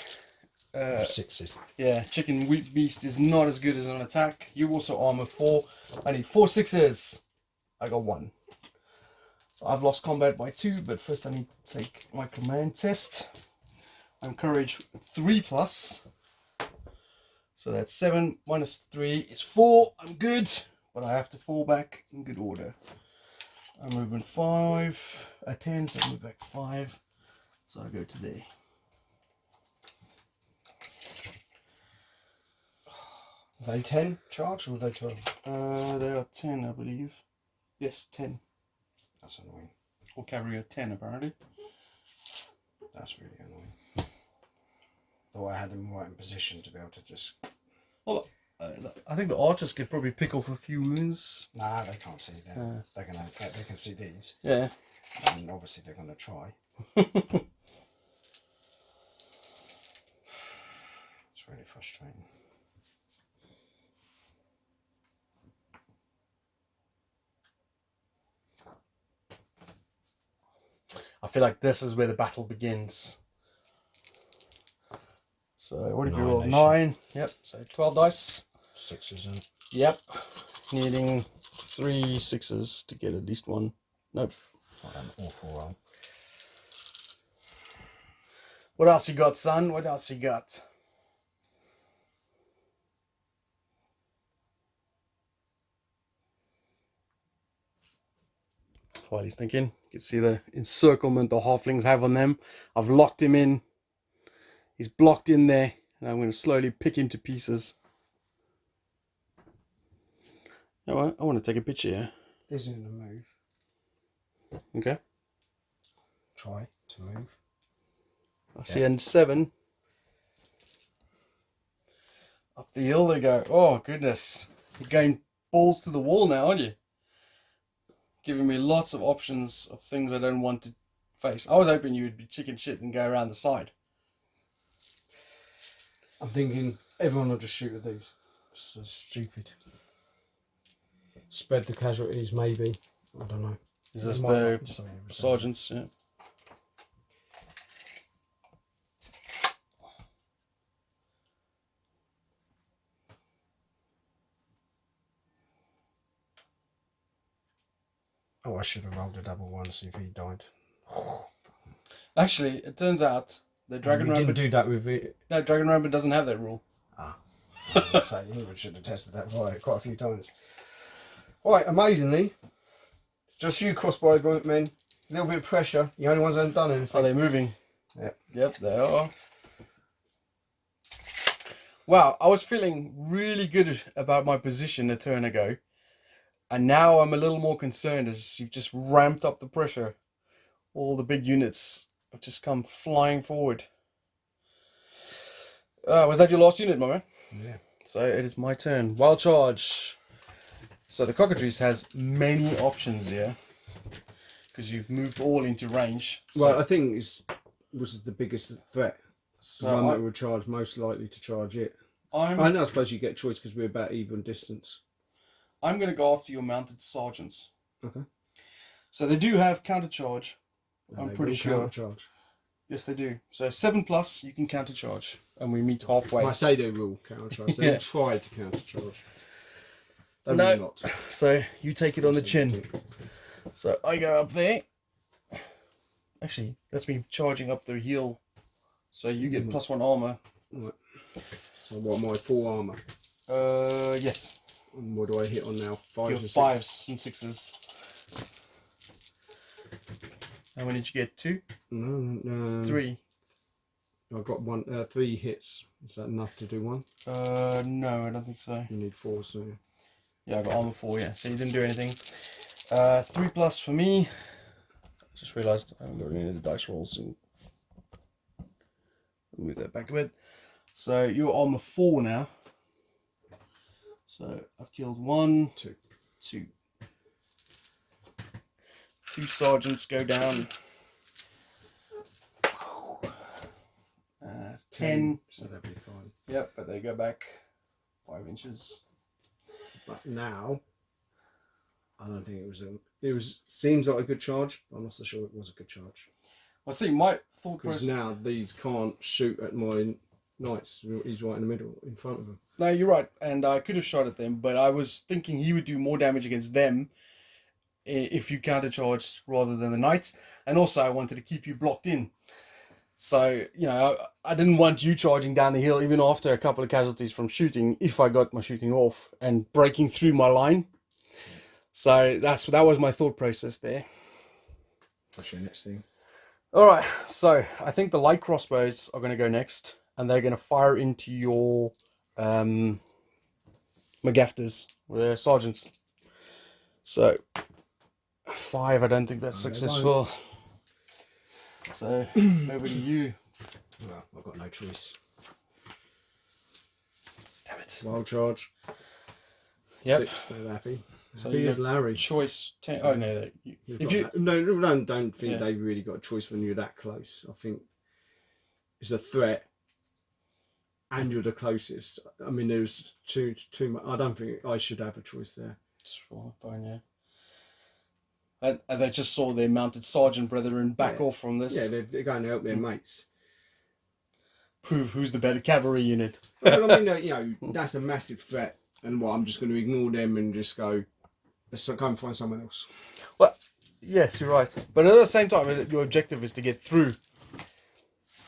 Sixes. Yeah, chicken wheat beast is not as good as an attack. You also armor 4. I need 4 6s. I got 1. So I've lost combat by 2, but first I need to take my command test. I'm courage 3+. So that's 7 minus 3 is 4. I'm good, but I have to fall back in good order. I'm moving 5, 10, so I move back 5. So I go to there. Are they 10 charge or are they 12? They are 10, I believe. Yes, 10. That's annoying. Or carrier 10, apparently. That's really annoying. Thought I had them right in position to be able to just... Well, I think the archers could probably pick off a few wounds. Nah, they can't see them. They can see these. Yeah. And obviously they're going to try. It's really frustrating. I feel like this is where the battle begins. So what did you roll? 9. Yep. So 12 dice. 6s in. Yep. Needing 3 6s to get at least 1. Nope. Not an awful roll. What else you got, son? What else you got? While he's thinking, you can see the encirclement the halflings have on them. I've locked him in. He's blocked in there, and I'm going to slowly pick him to pieces. You know what? I want to take a picture here. This isn't a move. Okay. Try to move. I see end 7. Up the hill they go. Oh, goodness. You're going balls to the wall now, aren't you? Giving me lots of options of things I don't want to face. I was hoping you would be chicken shit and go around the side. I'm thinking everyone will just shoot at these. It's so stupid. Spread the casualties, maybe. I don't know. Is this the sergeants? Yeah. Oh, I should have rolled a double one, see if he died. Actually, it turns out the Dragon Rampant didn't do that with it. No, Dragon Rampant doesn't have that rule. Ah. So Ingrid should have tested that quite a few times. Right, amazingly, just you crossbow men. A little bit of pressure. The only ones that haven't done anything. Are they moving? Yep. Yep, they are. Wow, I was feeling really good about my position a turn ago. And now I'm a little more concerned as you've just ramped up the pressure. All the big units have just come flying forward. Was that your last unit, my man? Yeah. So it is my turn. Wild charge. So the cockatrice has many options here. Because you've moved all into range. So, Well, I think this was the biggest threat. so the one that would charge most likely to charge it. I know, I suppose you get choice because we're about even distance. I'm going to go after your mounted sergeants. Okay. So they do have counter charge. I'm pretty sure. Charge. Yes, they do. So 7+, you can counter charge, and we meet halfway. I say they will counter charge. They try to counter charge. They No. will not. So you take it on the chin. So I go up there. Actually, that's me charging up the hill. So you get +1 armor. Right. So what am I? 4 armor. Yes. And what do I hit on now? 5s Your or 5s and 6s. How many did you get? 2? No. 3. I got 3 hits. Is that enough to do 1? No, I don't think so. You need 4, so. Yeah, I got armor 4, yeah. So you didn't do anything. 3+ for me. I just realised I haven't got any of the dice rolls. And move that back a bit. So you're armor 4 now. So I've killed 1, 2. 2 sergeants go down. 10. So that'd be fine. Yep, but they go back 5 inches. But now, I don't think it was. Seems like a good charge, but I'm not so sure it was a good charge. Well, see, my thought Because process. now these can't shoot at my knights. He's right in the middle, in front of them. No, you're right, and I could have shot at them, but I was thinking he would do more damage against them if you countercharged rather than the knights, and also I wanted to keep you blocked in. So, you know, I didn't want you charging down the hill even after a couple of casualties from shooting, if I got my shooting off and breaking through my line. So that was my thought process there. What's your next thing? All right, so I think the light crossbows are going to go next, and they're going to fire into your McGafters, the sergeants. So 5, I don't think that's successful. So over to you. Well, I've got no choice. Damn it. Wild charge. Yep. 6, they're happy. So He is Larry. Choice 10. Oh no, if you don't think they've really got a choice when you're that close. I think it's a threat, and you're the closest. I mean, there's too much. I don't think I should have a choice there. It's fine, yeah. And they just saw their mounted sergeant brethren back off from this. Yeah, they're going to help their mates. Prove who's the better cavalry unit. Well, I mean, you know, that's a massive threat, and I'm just going to ignore them and just go. Let's go and find someone else. Well, yes, you're right. But at the same time, your objective is to get through.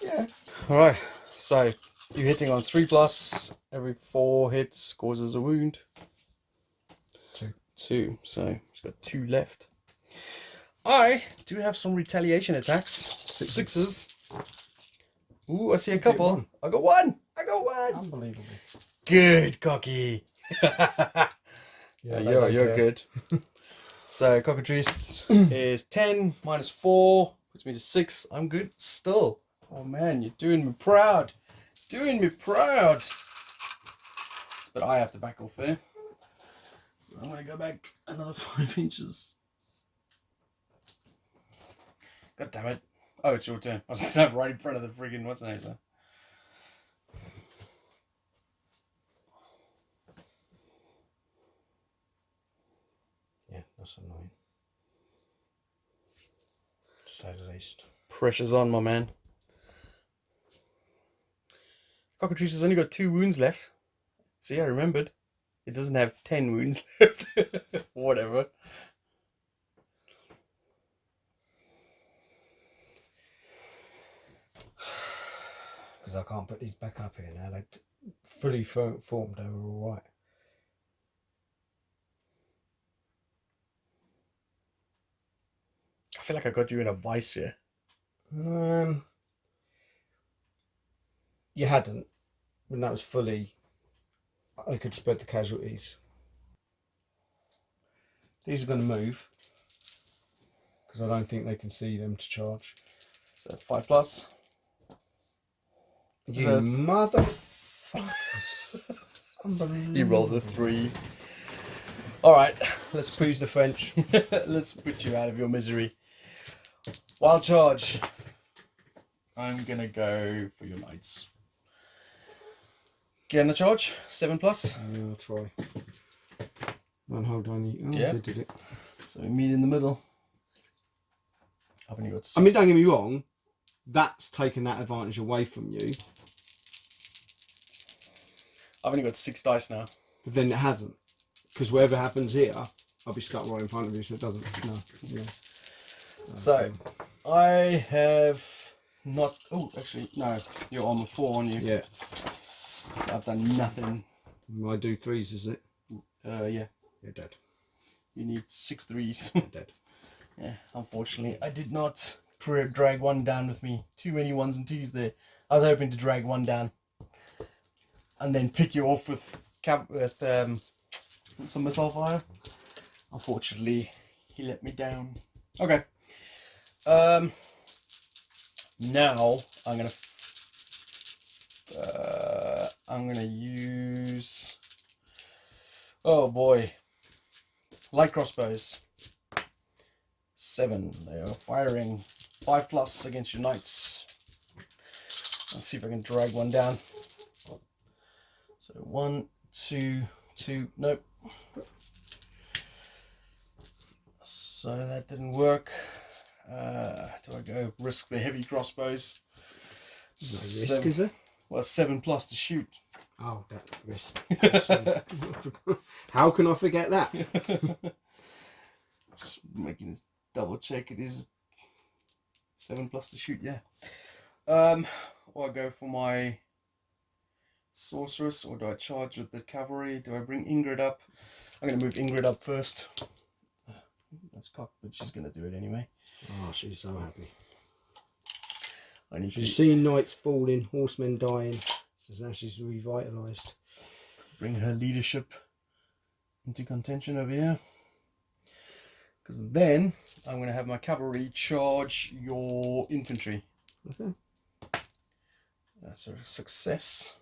Yeah. All right. So you're hitting on 3+. Every 4 hits causes a wound. 2. So he's got 2 left. I do have some retaliation attacks. 6s. Ooh, I see a couple. I got 1. Unbelievable. Good, Cocky. Yeah, you're good. So cockatrice is 10 minus 4 puts me to 6. I'm good still. Oh man, you're doing me proud. But I have to back off there. So I'm gonna go back another 5 inches. God damn it. Oh, it's your turn. I was right in front of the friggin' what's the name, sir? Yeah, that's annoying. To say the least. Pressure's on, my man. Cockatrice has only got 2 wounds left. See, I remembered. It doesn't have 10 wounds left. Whatever. Because I can't put these back up here now. They're fully formed. They were all right. I feel like I got you in a vice here. You hadn't. When that was fully, I could spread the casualties. These are going to move. Because I don't think they can see them to charge. So 5+. You motherfuckers. You rolled a 3. Alright, let's Excuse the French. let's put you out of your misery. Wild charge. I'm gonna go for your knights. Get in the charge, 7+. Yeah, I'll try. And hold on. Oh, Yeah. they did it. So we meet in the middle. I've only got 6. I mean, don't get me wrong. That's taken that advantage away from you. I've only got 6 dice now. But then it hasn't. Because whatever happens here, I'll be stuck right in front of you, so it doesn't. No. Yeah. So, I have not... Oh, actually, no. You're armor 4, aren't you? Yeah. So I've done nothing. I do 3s, is it? Yeah. You're dead. You need 6 3s. You're dead. Yeah, unfortunately. I did not drag 1 down with me. Too many 1s and 2s there. I was hoping to drag 1 down. And then pick you off with some missile fire. Unfortunately, he let me down. Okay. Now I'm gonna use. Oh boy, light crossbows. 7. They are firing 5+ against your knights. Let's see if I can drag 1 down. So 1, 2, 2. Nope. So that didn't work. Do I go risk the heavy crossbows? No risk, is there? Well, 7+ to shoot. Oh, that miss. How can I forget that? Just making a double check. It is 7+ to shoot. Yeah. Or I go for my sorceress, or do I charge with the cavalry? Do I bring Ingrid up? I'm going to move Ingrid up first. That's cocked, but she's going to do it anyway. Oh, she's so happy. I need She's to seen knights falling, horsemen dying, so now she's revitalised. bring her leadership into contention over here. Because then I'm going to have my cavalry charge your infantry. Okay. That's a success.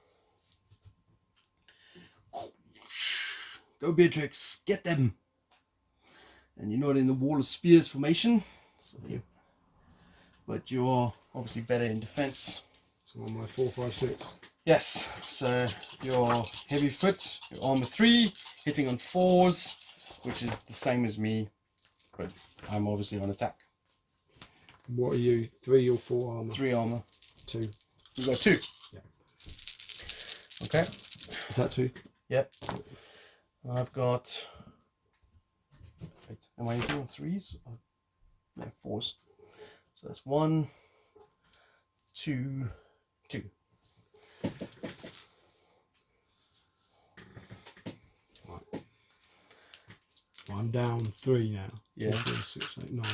Go, Beatrix, get them. And you're not in the wall of spears formation, so but you're obviously better in defense. So on my 4, 5, 6. Yes, so your heavy foot, your armor 3, hitting on 4s, which is the same as me, but I'm obviously on attack. What are you? 3 or 4 armor? 3 armor. 2. You got 2. Yeah. Okay. Is that 2? Yep. I've got. Wait, am I hitting on 3s? No, 4s. So that's 1, 2, 2. Right. I'm down 3 now. Yeah. 2, 4, 6, 8, 9.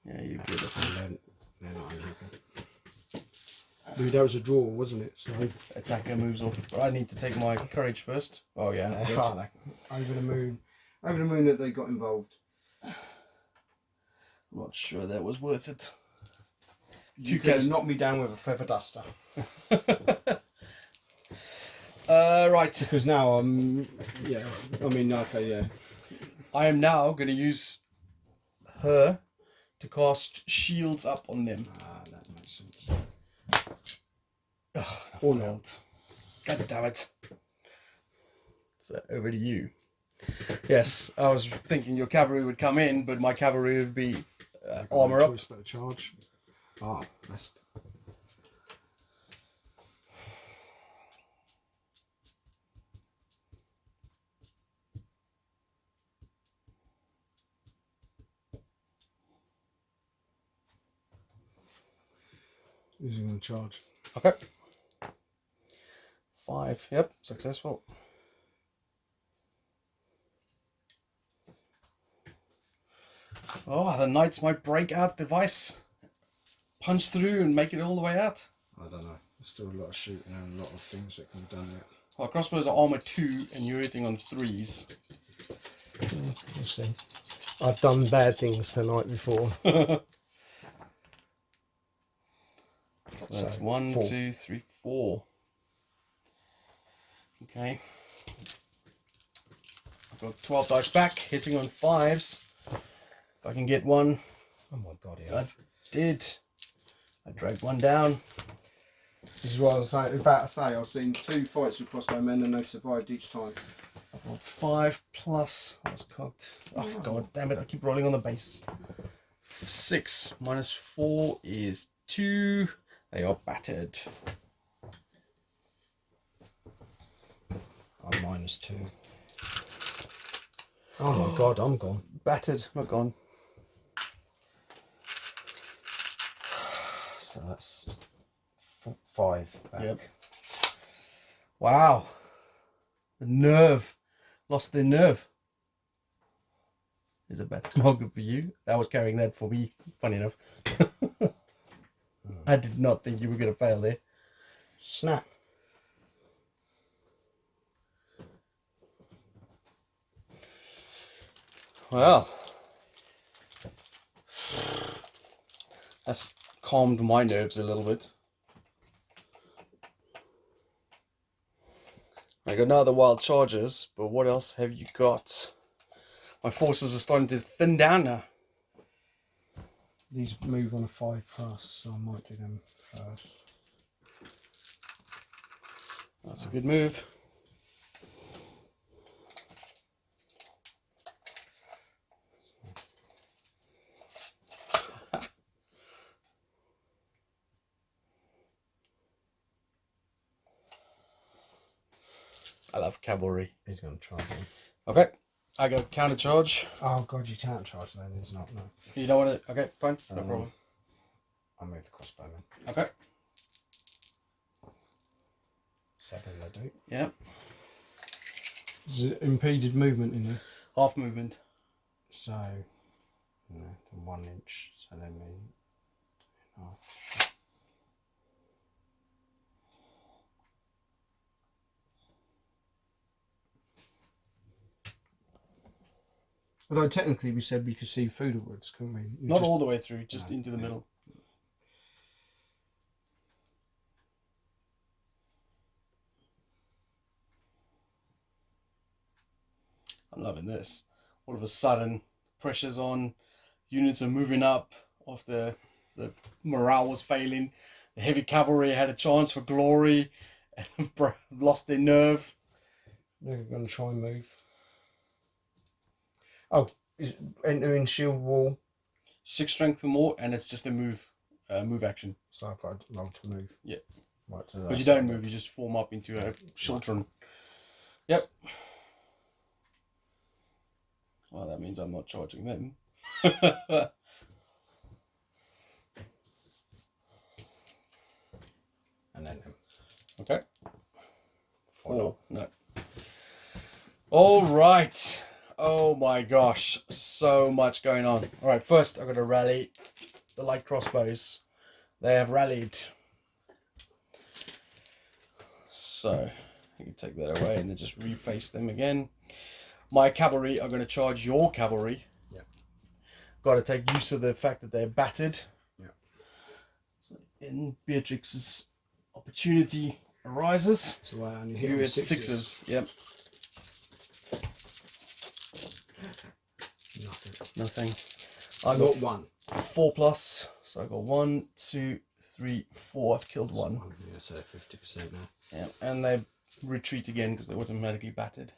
Yeah, you're good. And then I'm happy. I mean, that was a draw, wasn't it? So Attacker moves off. But I need to take my courage first. Oh yeah. Over the moon. Over the moon that they got involved. I'm not sure that was worth it. You could have knocked me down with a feather duster. Right. Because now I'm, yeah, I mean, okay, yeah. I am now going to use her to cast shields up on them. Ah, that makes sense. Oh, I Or failed. God damn it. So over to you. Yes, I was thinking your cavalry would come in, but my cavalry would be armor up. Better charge. Ah, that's. Who's going to charge? Okay. 5. Yep, successful. Oh, the knights might break out device, punch through and make it all the way out. I don't know. There's still a lot of shooting and a lot of things that can be done there. Well, crossbows are armor 2 and you're hitting on 3s. We'll see. I've done bad things tonight before. So that's 1, 4. 2, 3, 4. Okay. I've got 12 dice back, hitting on 5s. If I can get one. Oh my god, yeah. I did. I dragged one down. This is what I was about to say. I've seen 2 fights with crossbowmen and they've survived each time. I've got 5 plus. I was cocked. Oh, god damn it. I keep rolling on the base. 6 minus 4 is 2. They are battered. I'm minus 2. Oh my god, I'm gone. Battered, not gone. So that's 5 back. Yep. Wow. The nerve. Lost their nerve. Is a battle log for you. I was carrying that for me, funny enough. I did not think you were going to fail there. Snap. Well, that's calmed my nerves a little bit. I got now the wild chargers, but what else have you got? My forces are starting to thin down now. These move on a 5 plus, so I might do them first. That's a good move. I love cavalry. He's going to charge him. Okay, I go counter charge. Oh god, you can't charge then. It's not. No. You don't want to? Okay, fine, no problem. I'll move the crossbowman. Okay. 7, I do. Yeah. Is it impeded movement in here? Half movement. So, no, 1 inch. So then me half. Although technically we said we could see foodwards, couldn't we? Not all the way through, just into the middle. I'm loving this. All of a sudden, pressure's on. Units are moving up after the morale was failing. The heavy cavalry had a chance for glory and have lost their nerve. They're going to try and move. Oh, is entering shield wall? 6 strength or more, and it's just a move action. So I've got to roll to move. Yeah. Right, so but you don't move, you just form up into a children. Yep. Well, that means I'm not charging them. And then okay. 4. No. All right. Oh my gosh, so much going on. All right, first I've got to rally the light crossbows. They have rallied. So you can take that away and then just reface them again. My cavalry are going to charge your cavalry. Yeah. Got to take use of the fact that they're battered. Yeah. So in Beatrix's opportunity arises. So I only You hit hit 6s. Yep. Nothing. I got 1. 4+, so I got 1, 2, 3, 4. I've killed 1. Yeah, so 50% now. Yeah, and they retreat again because they're automatically battered.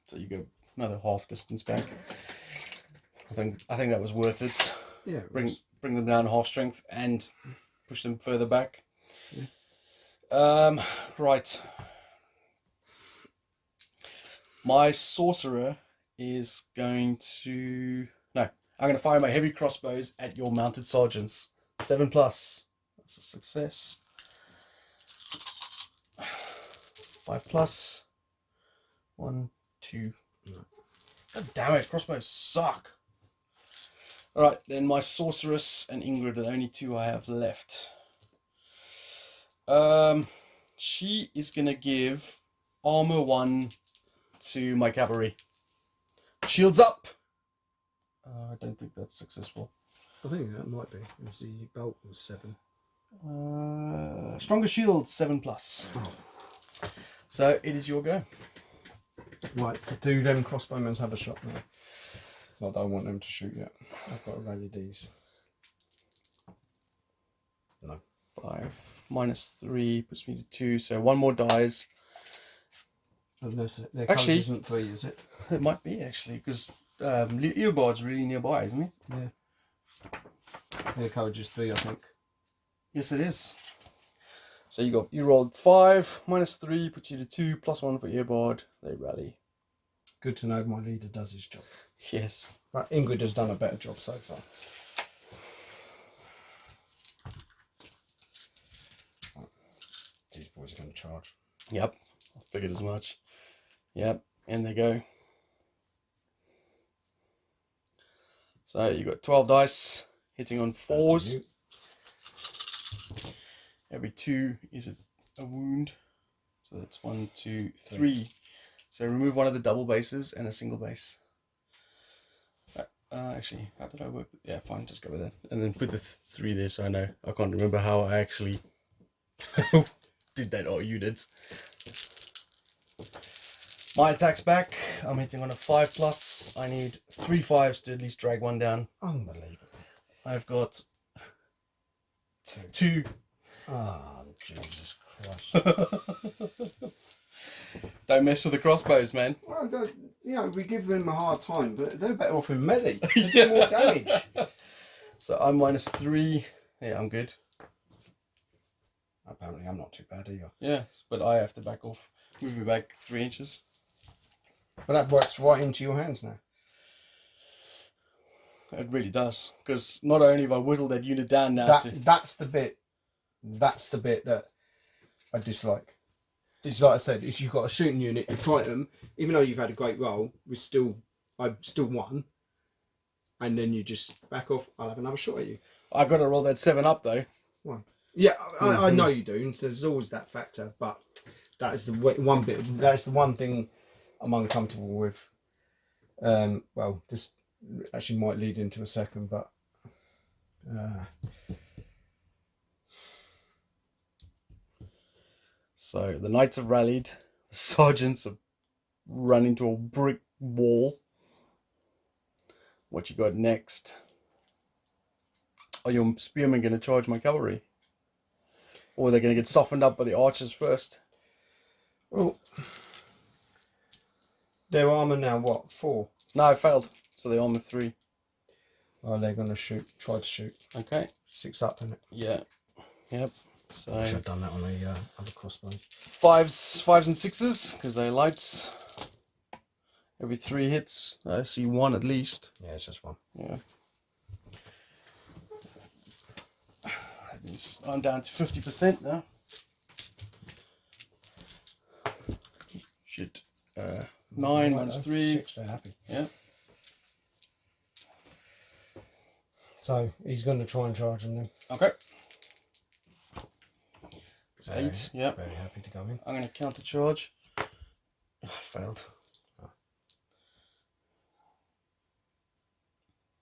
So you go another half distance back. I think that was worth it. Yeah. Bring them down half strength and push them further back. Yeah. Right. My sorcerer is going to... No, I'm going to fire my heavy crossbows at your mounted sergeants. 7+. That's a success. 5+. 1, 2. No. God damn it, crossbows suck. Alright, then my sorceress and Ingrid are the only 2 I have left. She is going to give armor 1 to my cavalry. Shields up! I don't think that's successful. I think that might be. Because the belt was 7. Stronger shield, 7+. Oh. So it is your go. Right, do them crossbowmen have a shot now? Not that I want them to shoot yet. I've got to rally these. No. 5 -3 puts me to 2, so 1 more dies. Unless their Actually, colour isn't 3, is it? It might be actually, because Earbard's really nearby, isn't he? Yeah. Their courage is 3, I think. Yes, it is. So you rolled 5 -3 puts you to 2 +1 for Earbard. They rally. Good to know my leader does his job. Yes. But Ingrid has done a better job so far. Right. These boys are going to charge. Yep. I figured as much. Yep. And they go. So you got 12 dice hitting on 4s. Every 2 is a wound. So that's 1, 2, 3. So remove 1 of the double bases and a single base. Actually, how did I work? Yeah, fine, just go with that. And then put the 3 there so I know. I can't remember how I actually did that all units. My attack's back. I'm hitting on a 5+. I need 3 5s to at least drag 1 down. Unbelievable. I've got 2. Ah, Jesus Christ. Don't mess with the crossbows, man. Well, you know, we give them a hard time, but they're better off in melee. They do more damage. So I'm -3. Yeah, I'm good. I apparently I'm not too bad either. Yeah, but I have to back off. Move me back 3 inches. But that works right into your hands now. It really does. Because not only have I whittled that unit down now That's the bit that I dislike. It's like I said, if you've got a shooting unit, you fight them, even though you've had a great roll, I still won. And then you just back off, I'll have another shot at you. I got to roll that 7 up though. Why? Yeah, I know you do. And so there's always that factor, but that is the one bit. That's the one thing I'm uncomfortable with. Well, this actually might lead into a second, but so the knights have rallied. The sergeants have run into a brick wall. What you got next? Are your spearmen going to charge my cavalry? Or are they going to get softened up by the archers first? well, their armor now what? 4? No, I failed. So they armor 3. Oh, they're going to try to shoot. Okay. 6 up, isn't it? Yeah. Yep. So I should have done that on the other crossbows. 5s and 6s because they're lights. Every 3 hits, I see 1 at least. Yeah, it's just 1. Yeah. That means I'm down to 50% now. Shit. 9 minus 3. 6, they're happy. Yeah. So he's going to try and charge them then. Okay. So 8. Yeah. Very happy to go in. I'm going to counter charge. I failed.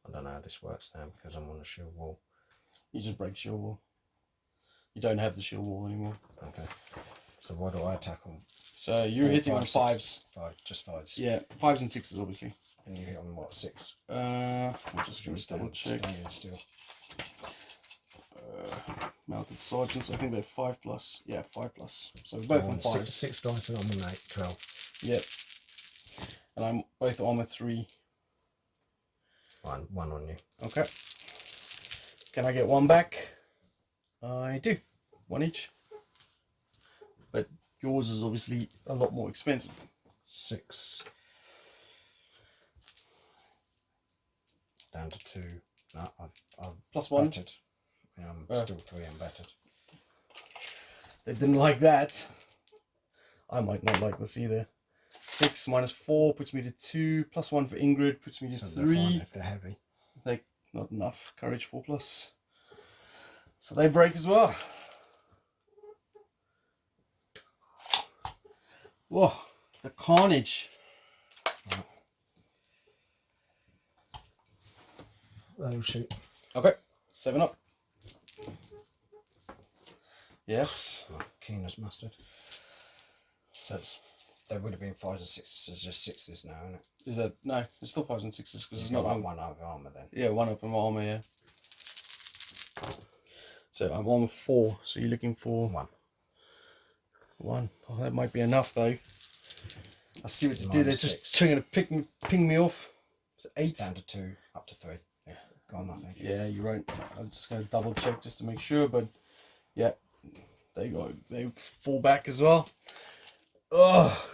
I don't know how this works now because I'm on a shield wall. You just break shield wall. You don't have the shield wall anymore. Okay. So what do I attack on? So you're hitting on 5s. 5, just 5s. Yeah, 5s and 6s obviously. And you hit on what, 6? I'm just going to double check. Still. Mounted sergeants, I think they're 5+. Yeah, 5+. So we're both on 5s. 6 dice and I'm on 8, 12. Yep. And I'm both armor 3. One on you. Okay. Can I get 1 back? I do. 1 each. But yours is obviously a lot more expensive. 6. Down to 2. No, I've +1. battered. Yeah, I'm still 3 and battered. They didn't like that. I might not like this either. 6 minus 4 puts me to 2. +1 for Ingrid puts me to 3. If they're heavy. Like, not enough. Courage 4+. So they break as well. Whoa, the carnage. Oh shoot. Okay, 7 up. Yes. Oh, keen as mustard. So there would have been 5s and 6s, so it's just 6s now, isn't it? Is that no? It's still 5s and 6s because it's not not one over armor then. Yeah, 1 up in my armor. Yeah. So I'm armor 4. So you're looking for 1. 1. Oh, that might be enough though. I see what you did. They're just 6. trying to ping me off. It's 8. It's down to 2, up to 3. Yeah, gone I think. Yeah, you're right. I'm just going to double check just to make sure, but yeah, they fall back as well. Oh,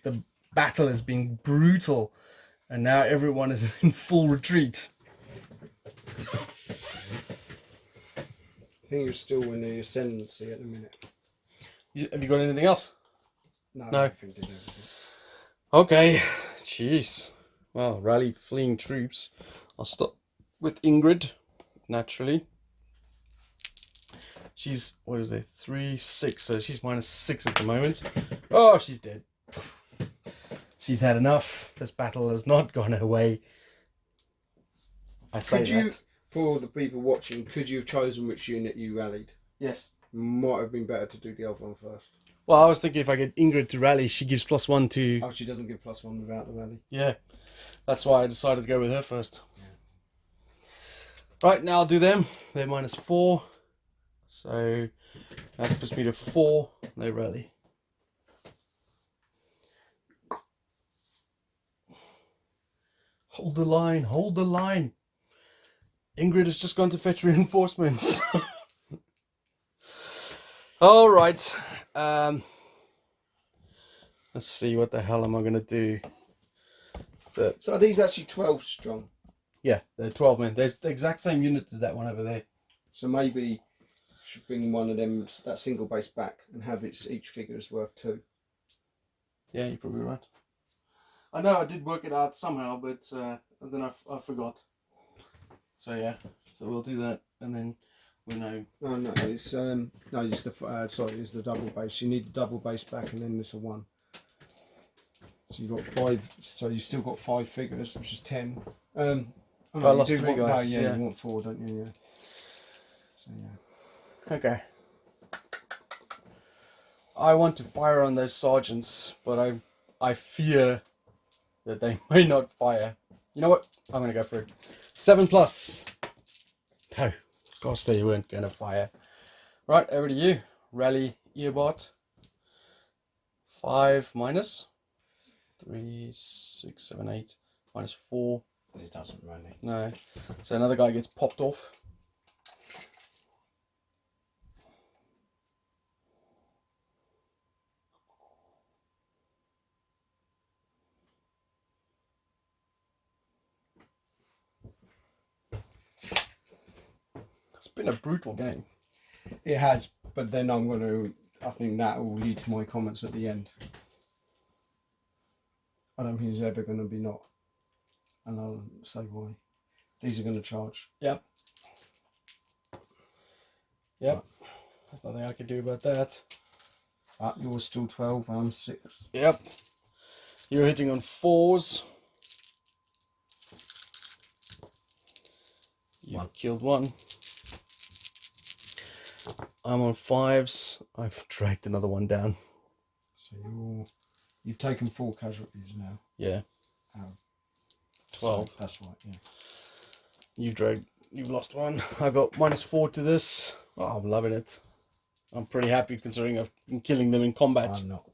the battle has been brutal, and now everyone is in full retreat. I think you're still in the ascendancy at the minute. Have you got anything else? No. No. Okay, jeez. Well, rally fleeing troops. I'll start with Ingrid, naturally. She's, what is it, 3, 6, so she's -6 at the moment. Oh, she's dead. She's had enough. This battle has not gone her way. I say that. For the people watching, could you have chosen which unit you rallied? Yes. Might have been better to do the other one first. Well, I was thinking if I get Ingrid to rally, she gives +1 to... Oh, she doesn't give +1 without the rally. Yeah. That's why I decided to go with her first. Yeah. Right, now I'll do them. They're -4. So that puts me to 4. They rally. Hold the line. Hold the line. Ingrid has just gone to fetch reinforcements. All right. Let's see, what the hell am I gonna do? So are these actually 12 strong? Yeah, they're 12 men. There's the exact same unit as that one over there. So maybe should bring one of them, that single base, back and have each figure is worth 2. Yeah, you're probably right. I know I did work it out somehow, but then I forgot. So yeah, so we'll do that, and then we know. Oh no, it's no, it's the sorry, it's the double base. You need the double base back, and then there's a 1. So you got 5. So you still got 5 figures, which is 10. Oh, no, I lost 3 want, guys. No, yeah, you want 4, don't you? Yeah. So yeah. Okay. I want to fire on those sergeants, but I fear that they may not fire. You know what? I'm gonna go for it. 7+. No, of course they weren't gonna fire. Right, over to you. Rally Earbot. 5 minus 3, 6, 7, 8 minus 4. It doesn't really. No. So another guy gets popped off. It's been a brutal game. It has, but then I'm going to. I think that will lead to my comments at the end. I don't think it's ever going to be not, and I'll say why. These are going to charge. Yep. Yep. There's nothing I can do about that. Yours still 12. I'm 6. Yep. You're hitting on 4s. You've killed 1. I'm on 5s. I've dragged another 1 down. So you've taken 4 casualties now. Yeah. 12. So that's right. Yeah. You've lost 1. I got -4 to this. Oh, I'm loving it. I'm pretty happy considering I've been killing them in combat. I'm not.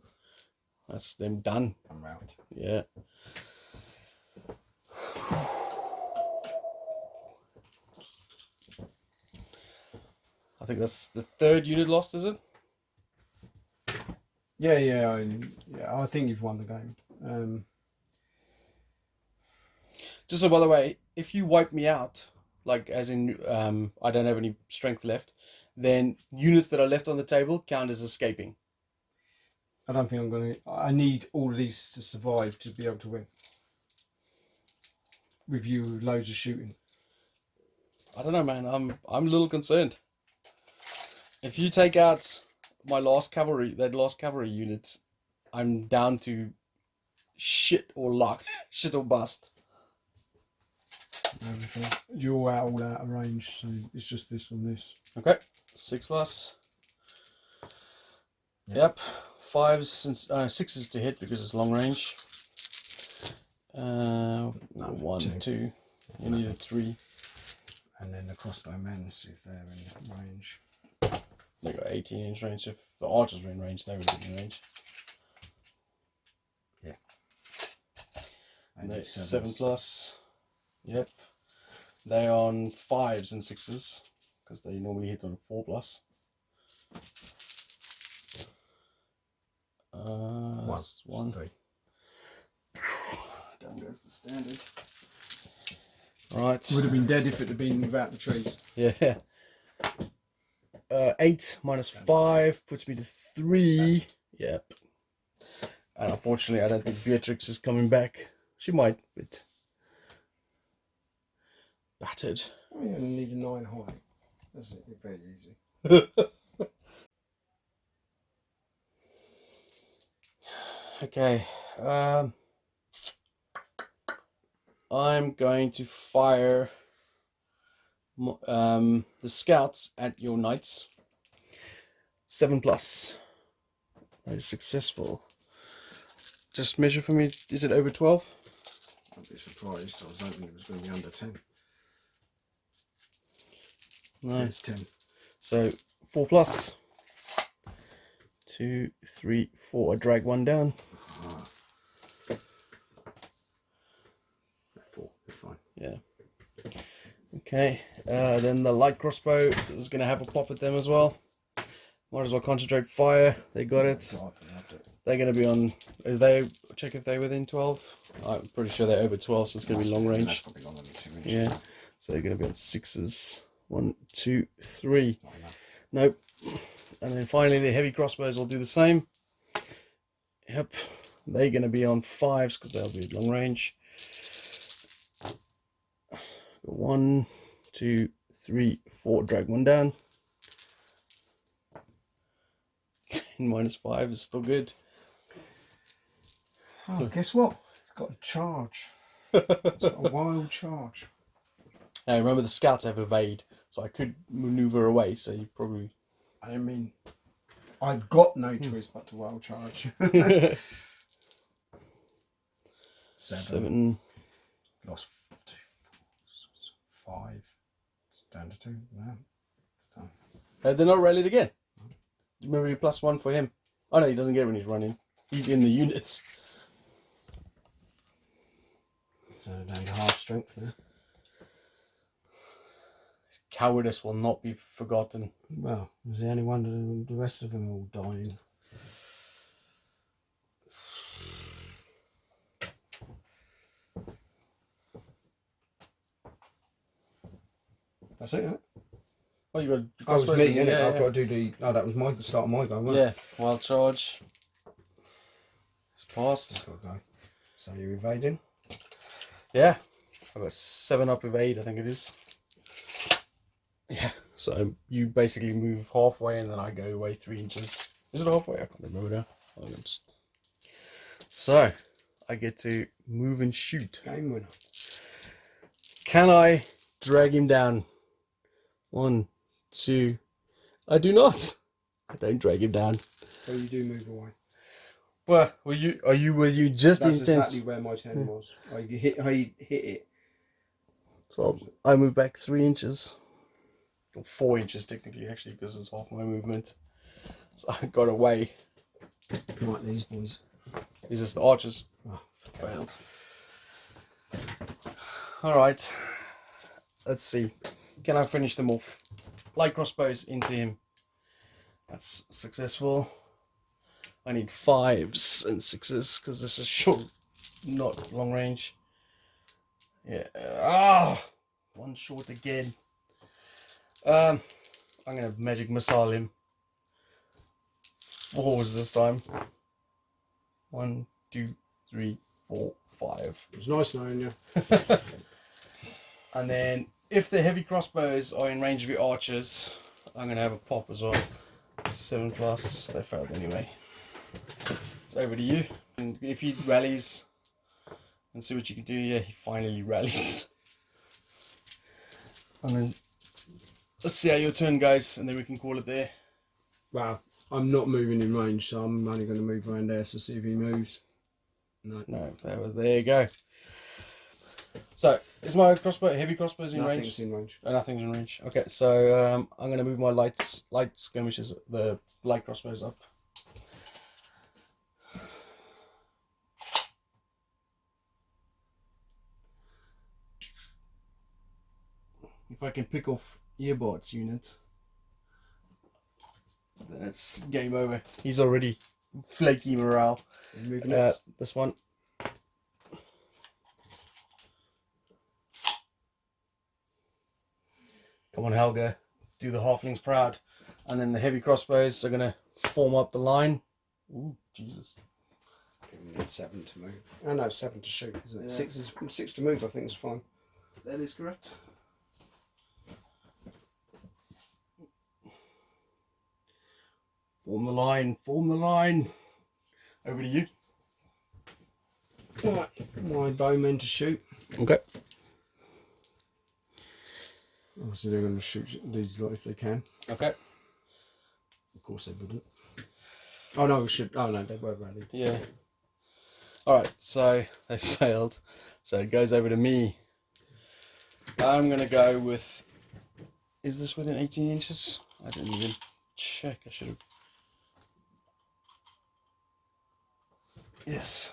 That's them done. I'm round. Yeah. I think that's the 3rd unit lost, is it? Yeah. I think you've won the game. Just so by the way, if you wipe me out, like as in I don't have any strength left, then units that are left on the table count as escaping. I don't think I'm going to. I need all of these to survive to be able to win. With you, loads of shooting. I don't know, man. I'm a little concerned. If you take out my last cavalry unit, I'm down to shit or luck, shit or bust. You're all out of range, so it's just this and this. Okay, 6+. Yep. 5s and 6s to hit because it's long range. 1, 2. You need a 3. And then the crossbow men, see if they're in range. They got 18-inch range. If the archers were in range, they would be in range. Yeah. And they're 7+. Yep. They're on 5s and 6s because they normally hit on 4+. 1. 3. Down goes the standard. Right. Would have been dead if it had been without the trees. Yeah. 8 minus 5 puts me to 3. Yep. And unfortunately, I don't think Beatrix is coming back. She might, but battered. Oh, you only need a 9 high. That's it. Very easy. Okay. I'm going to fire the scouts at your knights. 7+. That is successful. Just measure for me. Is it over 12? I'd be surprised. I was hoping it was going to be under 10. No. It's 10. So 4+. 2, 3, 4. I drag 1 down. 4. You're fine. Yeah. Okay, then the light crossbow is going to have a pop at them as well. Might as well concentrate fire. They got it. They're going to be on. Check if they're within 12. I'm pretty sure they're over 12, so it's going to be long range. Yeah, so they're going to be on 6s. 1, 2, 3. Nope. And then finally, the heavy crossbows will do the same. Yep, they're going to be on 5s because they'll be long range. 1, 2, 3, 4. Drag one down. 10 minus 5 is still good. Oh, guess what? It's got a charge. It's got a wild charge. Now remember, the scouts have evade, so I could maneuver away. So you probably. I mean, I've got no choice but to wild charge. 7. Lost 2, 4, 5. It's down to 2. No, it's done. They're not rallied again. Remember, you +1 for him. Oh no, he doesn't get when he's running. He's in the units. So down to half strength now. Cowardice will not be forgotten. Well, was the only one. The rest of them are all dying. That's it, isn't it? Well, you got. Oh, it was me, innit? I've got to do the. Oh, that was my start of my go, wasn't it? Yeah, wild charge. It's passed. Got to go. So you're evading? Yeah, I've got 7 up evade, I think it is. Yeah, so you basically move halfway and then I go away 3 inches. Is it halfway? I can't remember now. So, I get to move and shoot. Game winner. Can I drag him down? 1, 2. I do not. I don't drag him down. So you do move away. Well, were you just That's intent? exactly where my turn was. I hit it. So I move back 3 inches. Or 4 inches technically, actually, because it's half my movement. So I got away. Right, these boys. Is this the archers? Oh, failed. Alright. Let's see. Can I finish them off? Light crossbows into him. That's successful. I need 5s and 6s because this is short, not long range. Yeah. Ah! 1 short again. I'm gonna magic missile him. 4s this time. 1, 2, 3, 4, 5. It was nice knowing you. And then, if the heavy crossbows are in range of your archers, I'm gonna have a pop as well. 7+. They failed anyway. It's over to you. And if he rallies, and see what you can do. Yeah, he finally rallies. And then let's see how your turn goes, and then we can call it there. Wow, I'm not moving in range, so I'm only going to move around there to see if he moves. No, there you go. So, is my heavy crossbows in range? Nothing's in range. Oh, nothing's in range. Okay, so I'm going to move my light skirmishes, the light crossbows up. If I can pick off earbuds unit, then it's game over. He's already flaky morale. This one. Come on, Helga. Do the halflings proud. And then the heavy crossbows are going to form up the line. Ooh, Jesus. We need 7 to move. Oh no, 7 to shoot, isn't it? Yeah. 6 to move, I think is fine. That is correct. Form the line, form the line. Over to you. Right, my bowmen to shoot. Okay. Obviously they're going to shoot these lot if they can. Okay. Of course they wouldn't. Oh no, we should. Oh no, they were rallied. Yeah. Alright, so they failed. So it goes over to me. I'm going to go with... Is this within 18 inches? I didn't even check. I should have... Yes.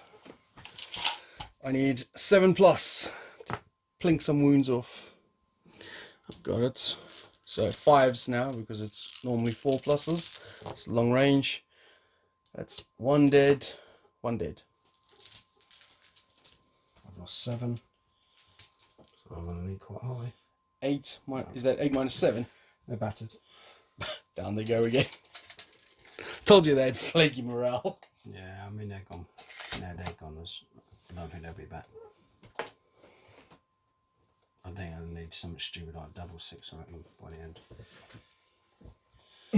I need 7+ to plink some wounds off. Got it. So 5s now because it's normally 4 pluses. It's long range. That's 1 dead, 1 dead. I've lost 7. So I'm going to need quite high. 8. Is that 8 minus 7? They're battered. Down they go again. Told you they had flaky morale. Yeah, I mean, they're gone. Now they're gone. I don't think they'll be back. I think I need something stupid like double 6 or something by the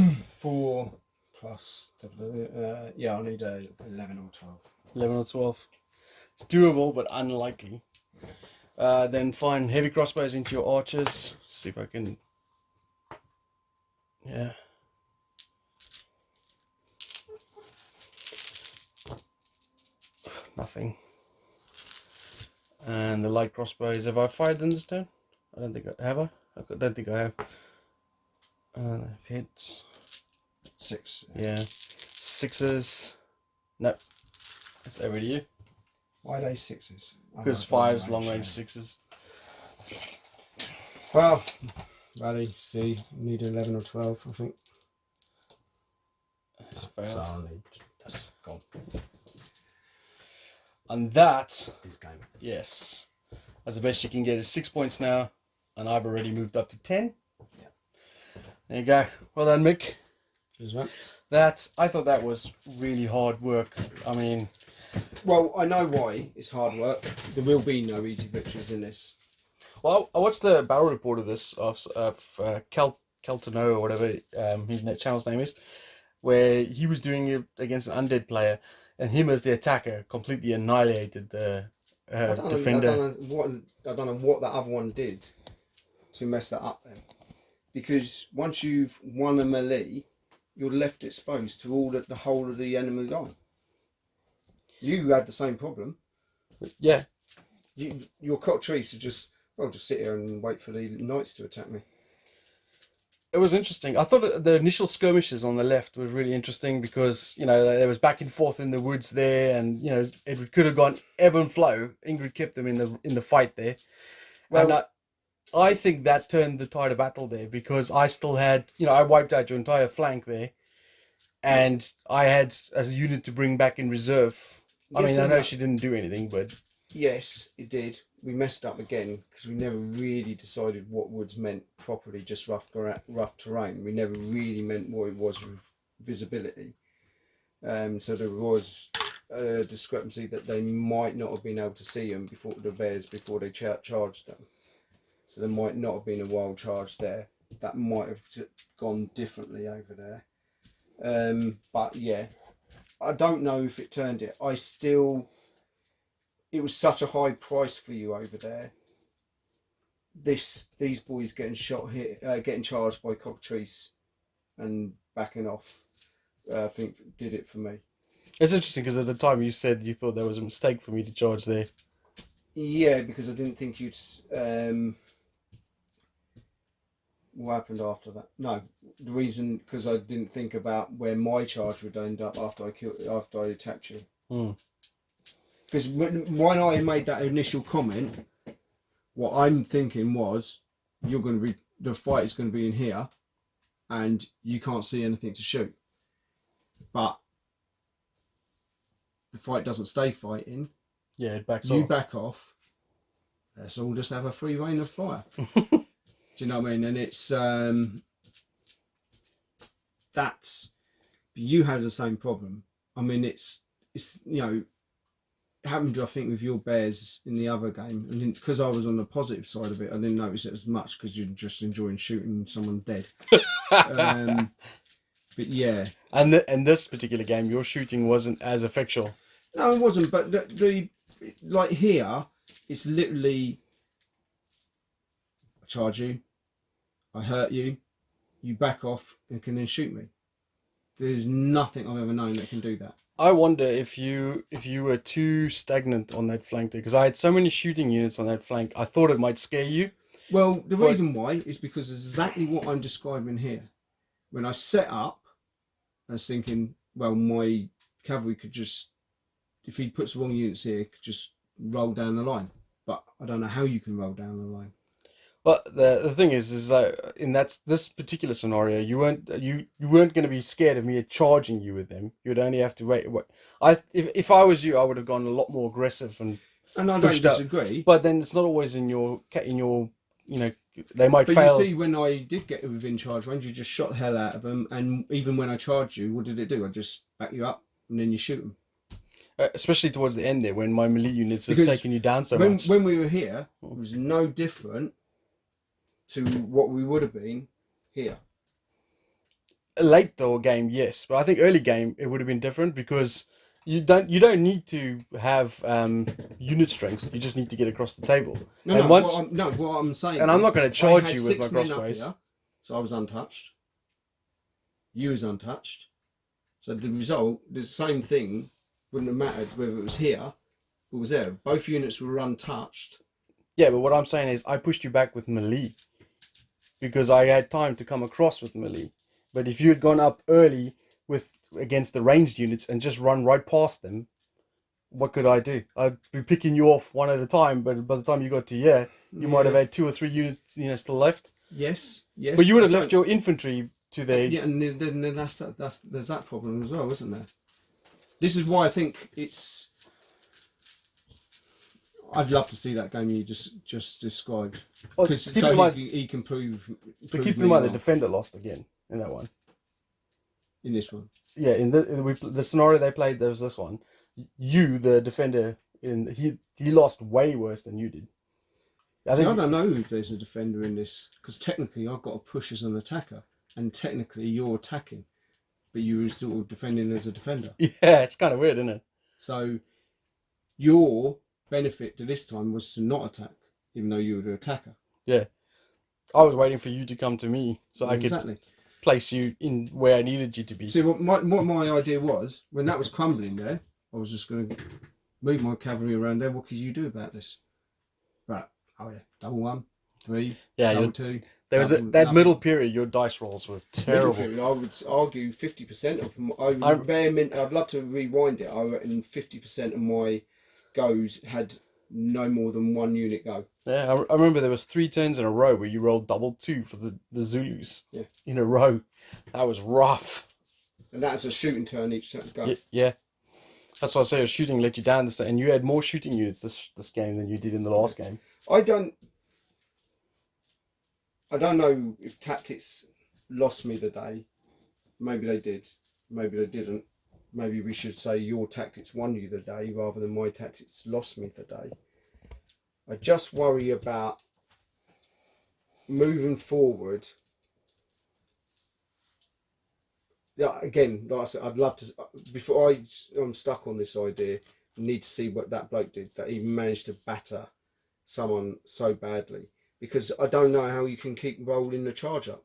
end. 4 plus, yeah, I'll need 11 or 12. 11 or 12. It's doable, but unlikely. Then find heavy crossbows into your archers. See if I can. Yeah. Nothing. And the light crossbows. Have I fired them this turn? I don't think I have. I don't think I have. Hits. 6. Yeah. 6s. No. That's over to you. Why are they 6s? Because 5's long range 6s. Well, buddy, see, I need 11 or 12, I think. It's failed. So I'll need. That's gone. And that, This game. yes, that's the best you can get is 6 points now, and I've already moved up to 10. Yeah. There you go. Well done, Mick. Cheers, mate. I thought that was really hard work. I mean, well, I know why it's hard work. There will be no easy victories in this. well, I watched the battle report of this of Keltano or whatever his channel's name is, where he was doing it against an undead player, and him as the attacker completely annihilated the defender. I don't know what that other one did to mess that up then, because once you've won a melee, you're left exposed to the whole of the enemy line. You had the same problem. Yeah. Your cockatrice just sit here and wait for the knights to attack me. It was interesting. I thought the initial skirmishes on the left were really interesting because, you know, there was back and forth in the woods there, and, you know, it could have gone ebb and flow. Ingrid kept them in the fight there. Well, and I think that turned the tide of battle there because I still had, you know, I wiped out your entire flank there, and I had a unit to bring back in reserve. I mean, I know she didn't do anything, but... Yes, it did. We messed up again because we never really decided what woods meant properly, just rough terrain. We never really meant what it was with visibility. So there was a discrepancy that they might not have been able to see them before they charged them. So there might not have been a wild charge there. That might have gone differently over there. But yeah, I don't know if it turned it. It was such a high price for you over there. These boys getting shot here, getting charged by cockatrice and backing off, I think did it for me. It's interesting because at the time you said you thought there was a mistake for me to charge there. Yeah, because I didn't think you'd. What happened after that? No, the reason because I didn't think about where my charge would end up after I attacked you. Because when I made that initial comment, what I'm thinking was, the fight is going to be in here, and you can't see anything to shoot. But the fight doesn't stay fighting. Yeah, it backs off. You off. back off. Let's all just have a free reign of fire. Do you know what I mean? And it's you had the same problem. I mean, it's you know. Happened, I think, with your bears in the other game, and because I was on the positive side of it, I didn't notice it as much because you're just enjoying shooting someone dead. But yeah, and this particular game, your shooting wasn't as effectual. No, it wasn't. But the like here, it's literally I charge you, I hurt you, you back off and can then shoot me. There's nothing I've ever known that can do that. I wonder if you were too stagnant on that flank there, because I had so many shooting units on that flank. I thought it might scare you. Well, the reason why is because exactly what I'm describing here. When I set up, I was thinking, well, my cavalry could just, if he puts the wrong units here, could just roll down the line. But I don't know how you can roll down the line. But the thing is that in this particular scenario, you weren't going to be scared of me charging you with them. You'd only have to wait. If I was you, I would have gone a lot more aggressive and And I don't pushed up. disagree. But then it's not always in your you know they might But fail. you see, when I did get within charge range, you just shot the hell out of them. And even when I charged you, what did it do? I just back you up and then you shoot them. Especially towards the end there when my melee units have Because taken you down so when much. when we were here, it was no different to what we would have been here. Late though game, yes, but I think early game it would have been different because you don't need to have unit strength. You just need to get across the table. No, And no. once What I'm saying, and I'm is not going to I charge had you with my 6 men up crossbows. here, so I was untouched. You was untouched. So the result, the same thing, wouldn't have mattered whether it was here or was there. Both units were untouched. Yeah, but what I'm saying is I pushed you back with melee because I had time to come across with melee. But if you had gone up early with against the ranged units and just run right past them, what could I do? I'd be picking you off one at a time, but by the time you got to here, you might have had 2 or 3 units, still left. Yes, yes. But you would have left your infantry to their. Yeah, and then there's that problem as well, isn't there? This is why I think it's. I'd love to see that game you just described, because he can prove. But keep in mind the defender lost again in that one. In this one. Yeah, in the scenario they played, there was this one. You, the defender, he lost way worse than you did. I don't know if there's a defender in this, because technically I've got to push as an attacker, and technically you're attacking, but you were sort of defending as a defender. Yeah, it's kind of weird, isn't it? So your benefit to this time was to not attack, even though you were the attacker. Yeah, I was waiting for you to come to me so I could place you in where I needed you to be. See, what my idea was, when that was crumbling there, I was just going to move my cavalry around there. What could you do about this? But oh yeah, double 1, 3, double 2. There was that middle period. Your dice rolls were terrible. Period, I would argue 50% of I'd love to rewind it. I reckon 50% of my goes had no more than 1 unit go. Yeah, I remember there was 3 turns in a row where you rolled double 2 for the Zulus in a row. That was rough. And that's a shooting turn each turn go. Yeah. That's why I say your shooting let you down this, and you had more shooting units this game than you did in the last game. I don't know if tactics lost me the day. Maybe they did. Maybe they didn't. Maybe we should say your tactics won you the day rather than my tactics lost me the day. I just worry about moving forward. Yeah, again, like I said, I'd love to. Before I'm stuck on this idea, I need to see what that bloke did. That he managed to batter someone so badly, because I don't know how you can keep rolling the charge up.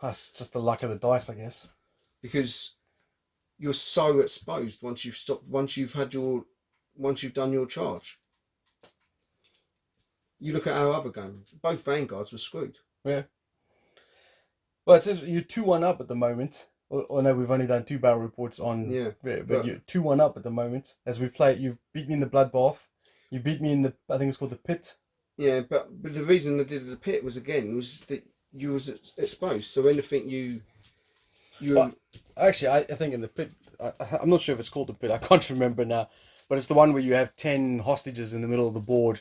That's just the luck of the dice, I guess. Because you're so exposed once you've done your charge. You look at our other games; both vanguards were screwed. Yeah. Well, it's you're 2-1 up at the moment. Or no, we've only done 2 battle reports on. Yeah. But you're 2-1 up at the moment as we've played. You've beat me in the bloodbath. You beat me in the, I think it's called the pit. Yeah, but the reason I did the pit was that you was exposed. So anything you. Well, actually, I think in the pit, I'm not sure if it's called the pit. I can't remember now, but it's the one where you have 10 hostages in the middle of the board.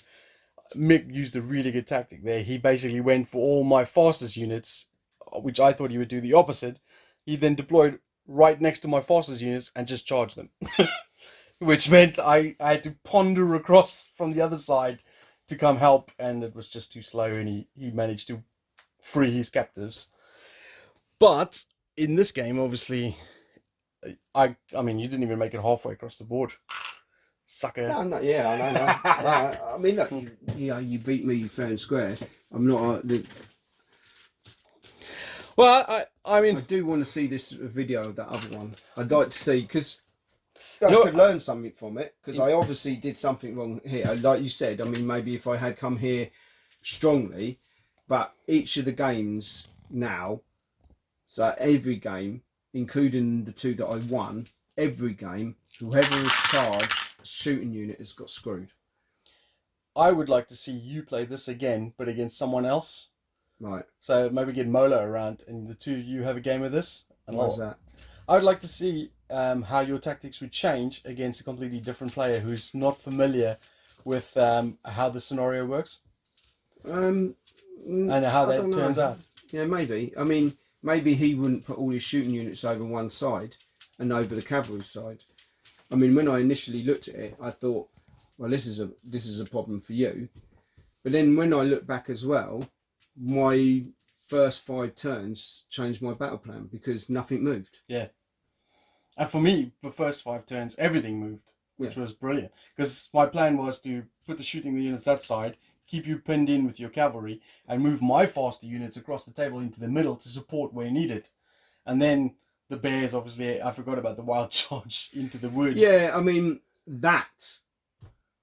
Mick used a really good tactic there. He basically went for all my fastest units, which I thought he would do the opposite. He then deployed right next to my fastest units and just charged them. Which meant I had to ponder across from the other side to come help, and it was just too slow, and he managed to free his captives. But in this game, obviously, I mean, you didn't even make it halfway across the board. Sucker. No, yeah, I know. I mean, look, you beat me fair and square. I'm not... Well, I mean... I do want to see this video of that other one. I'd like to see, because I could learn something from it, because I obviously did something wrong here. Like you said, I mean, maybe if I had come here strongly, but each of the games now, so every game, including the 2 that I won, every game, whoever was charged a shooting unit has got screwed. I would like to see you play this again, but against someone else. Right. So maybe get Mola around, and the two of you have a game of this. And Why's that? I would like to see how your tactics would change against a completely different player who's not familiar with how the scenario works And how that turns out. Yeah, maybe. I mean, maybe he wouldn't put all his shooting units over one side and over the cavalry side. I mean, when I initially looked at it, I thought, well, this is a problem for you. But then when I look back as well, my first 5 turns changed my battle plan because nothing moved. Yeah. And for me, the first 5 turns, everything moved, which was brilliant. Because my plan was to put the shooting units that side, keep you pinned in with your cavalry, and move my faster units across the table into the middle to support where needed. And then the bears, obviously, I forgot about the wild charge into the woods. Yeah, I mean, that,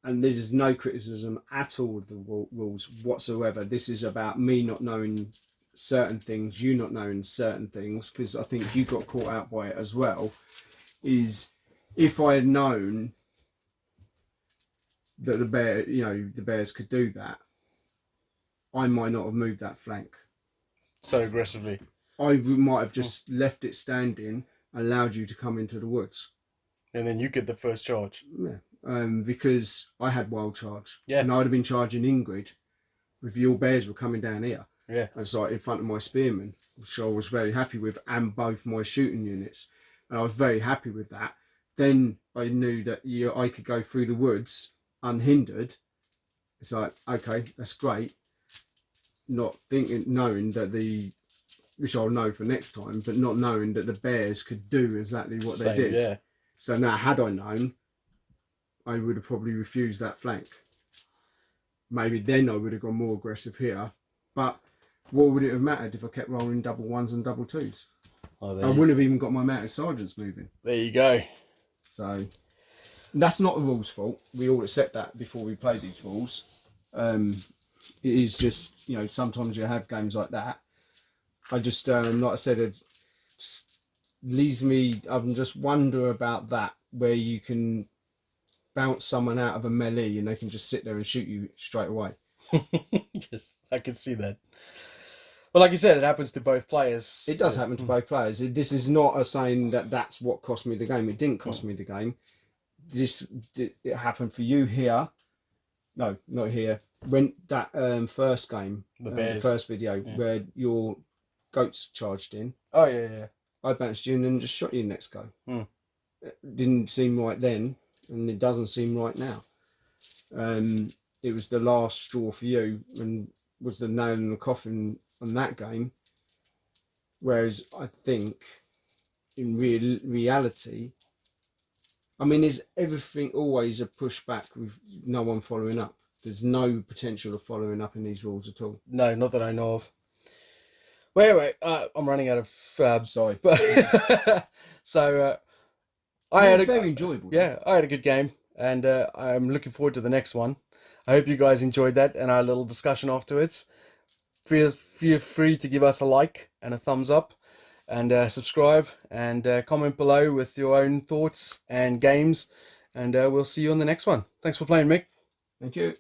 and there's no criticism at all of the rules whatsoever. This is about me not knowing certain things, you not knowing certain things, because I think you got caught out by it as well. Is if I had known that the bears could do that, I might not have moved that flank so aggressively. I might have just left it standing, allowed you to come into the woods, and then you get the first charge. Yeah, because I had wild charge. Yeah, and I'd have been charging Ingrid if your bears were coming down here. Yeah, it's like in front of my spearmen, which I was very happy with, and both my shooting units, and I was very happy with that. Then I knew that I could go through the woods unhindered. It's like, okay, that's great. Not knowing that which I'll know for next time, but not knowing that the bears could do exactly what they did. Yeah. So now, had I known, I would have probably refused that flank. Maybe then I would have gone more aggressive here. But what would it have mattered if I kept rolling double 1s and double 2s? I wouldn't have even got my mounted sergeants moving. There you go. So that's not the rules' fault. We all accept that before we play these rules. It is just, sometimes you have games like that. I just, like I said, it just leaves me, I just wonder about that, where you can bounce someone out of a melee and they can just sit there and shoot you straight away. Yes, I can see that. Well, like you said, it happens to both players. It does happen to both players. This is not a saying that that's what cost me the game. It didn't cost me the game. It happened for you here. No, not here. When that first game, the first video, where your goats charged in. Oh, yeah. I bounced you and then just shot you next go. It didn't seem right then, and it doesn't seem right now. It was the last straw for you and was the nail in the coffin on that game. Whereas I think in reality, I mean, is everything always a pushback with no one following up? There's no potential of following up in these rules at all. No, not that I know of. Well, anyway, I'm running out of. Sorry. So I had very enjoyable. Yeah, I had a good game, and I'm looking forward to the next one. I hope you guys enjoyed that and our little discussion afterwards. Feel free to give us a like and a thumbs up, and subscribe and comment below with your own thoughts and games, and we'll see you on the next one. Thanks for playing, Mick. Thank you.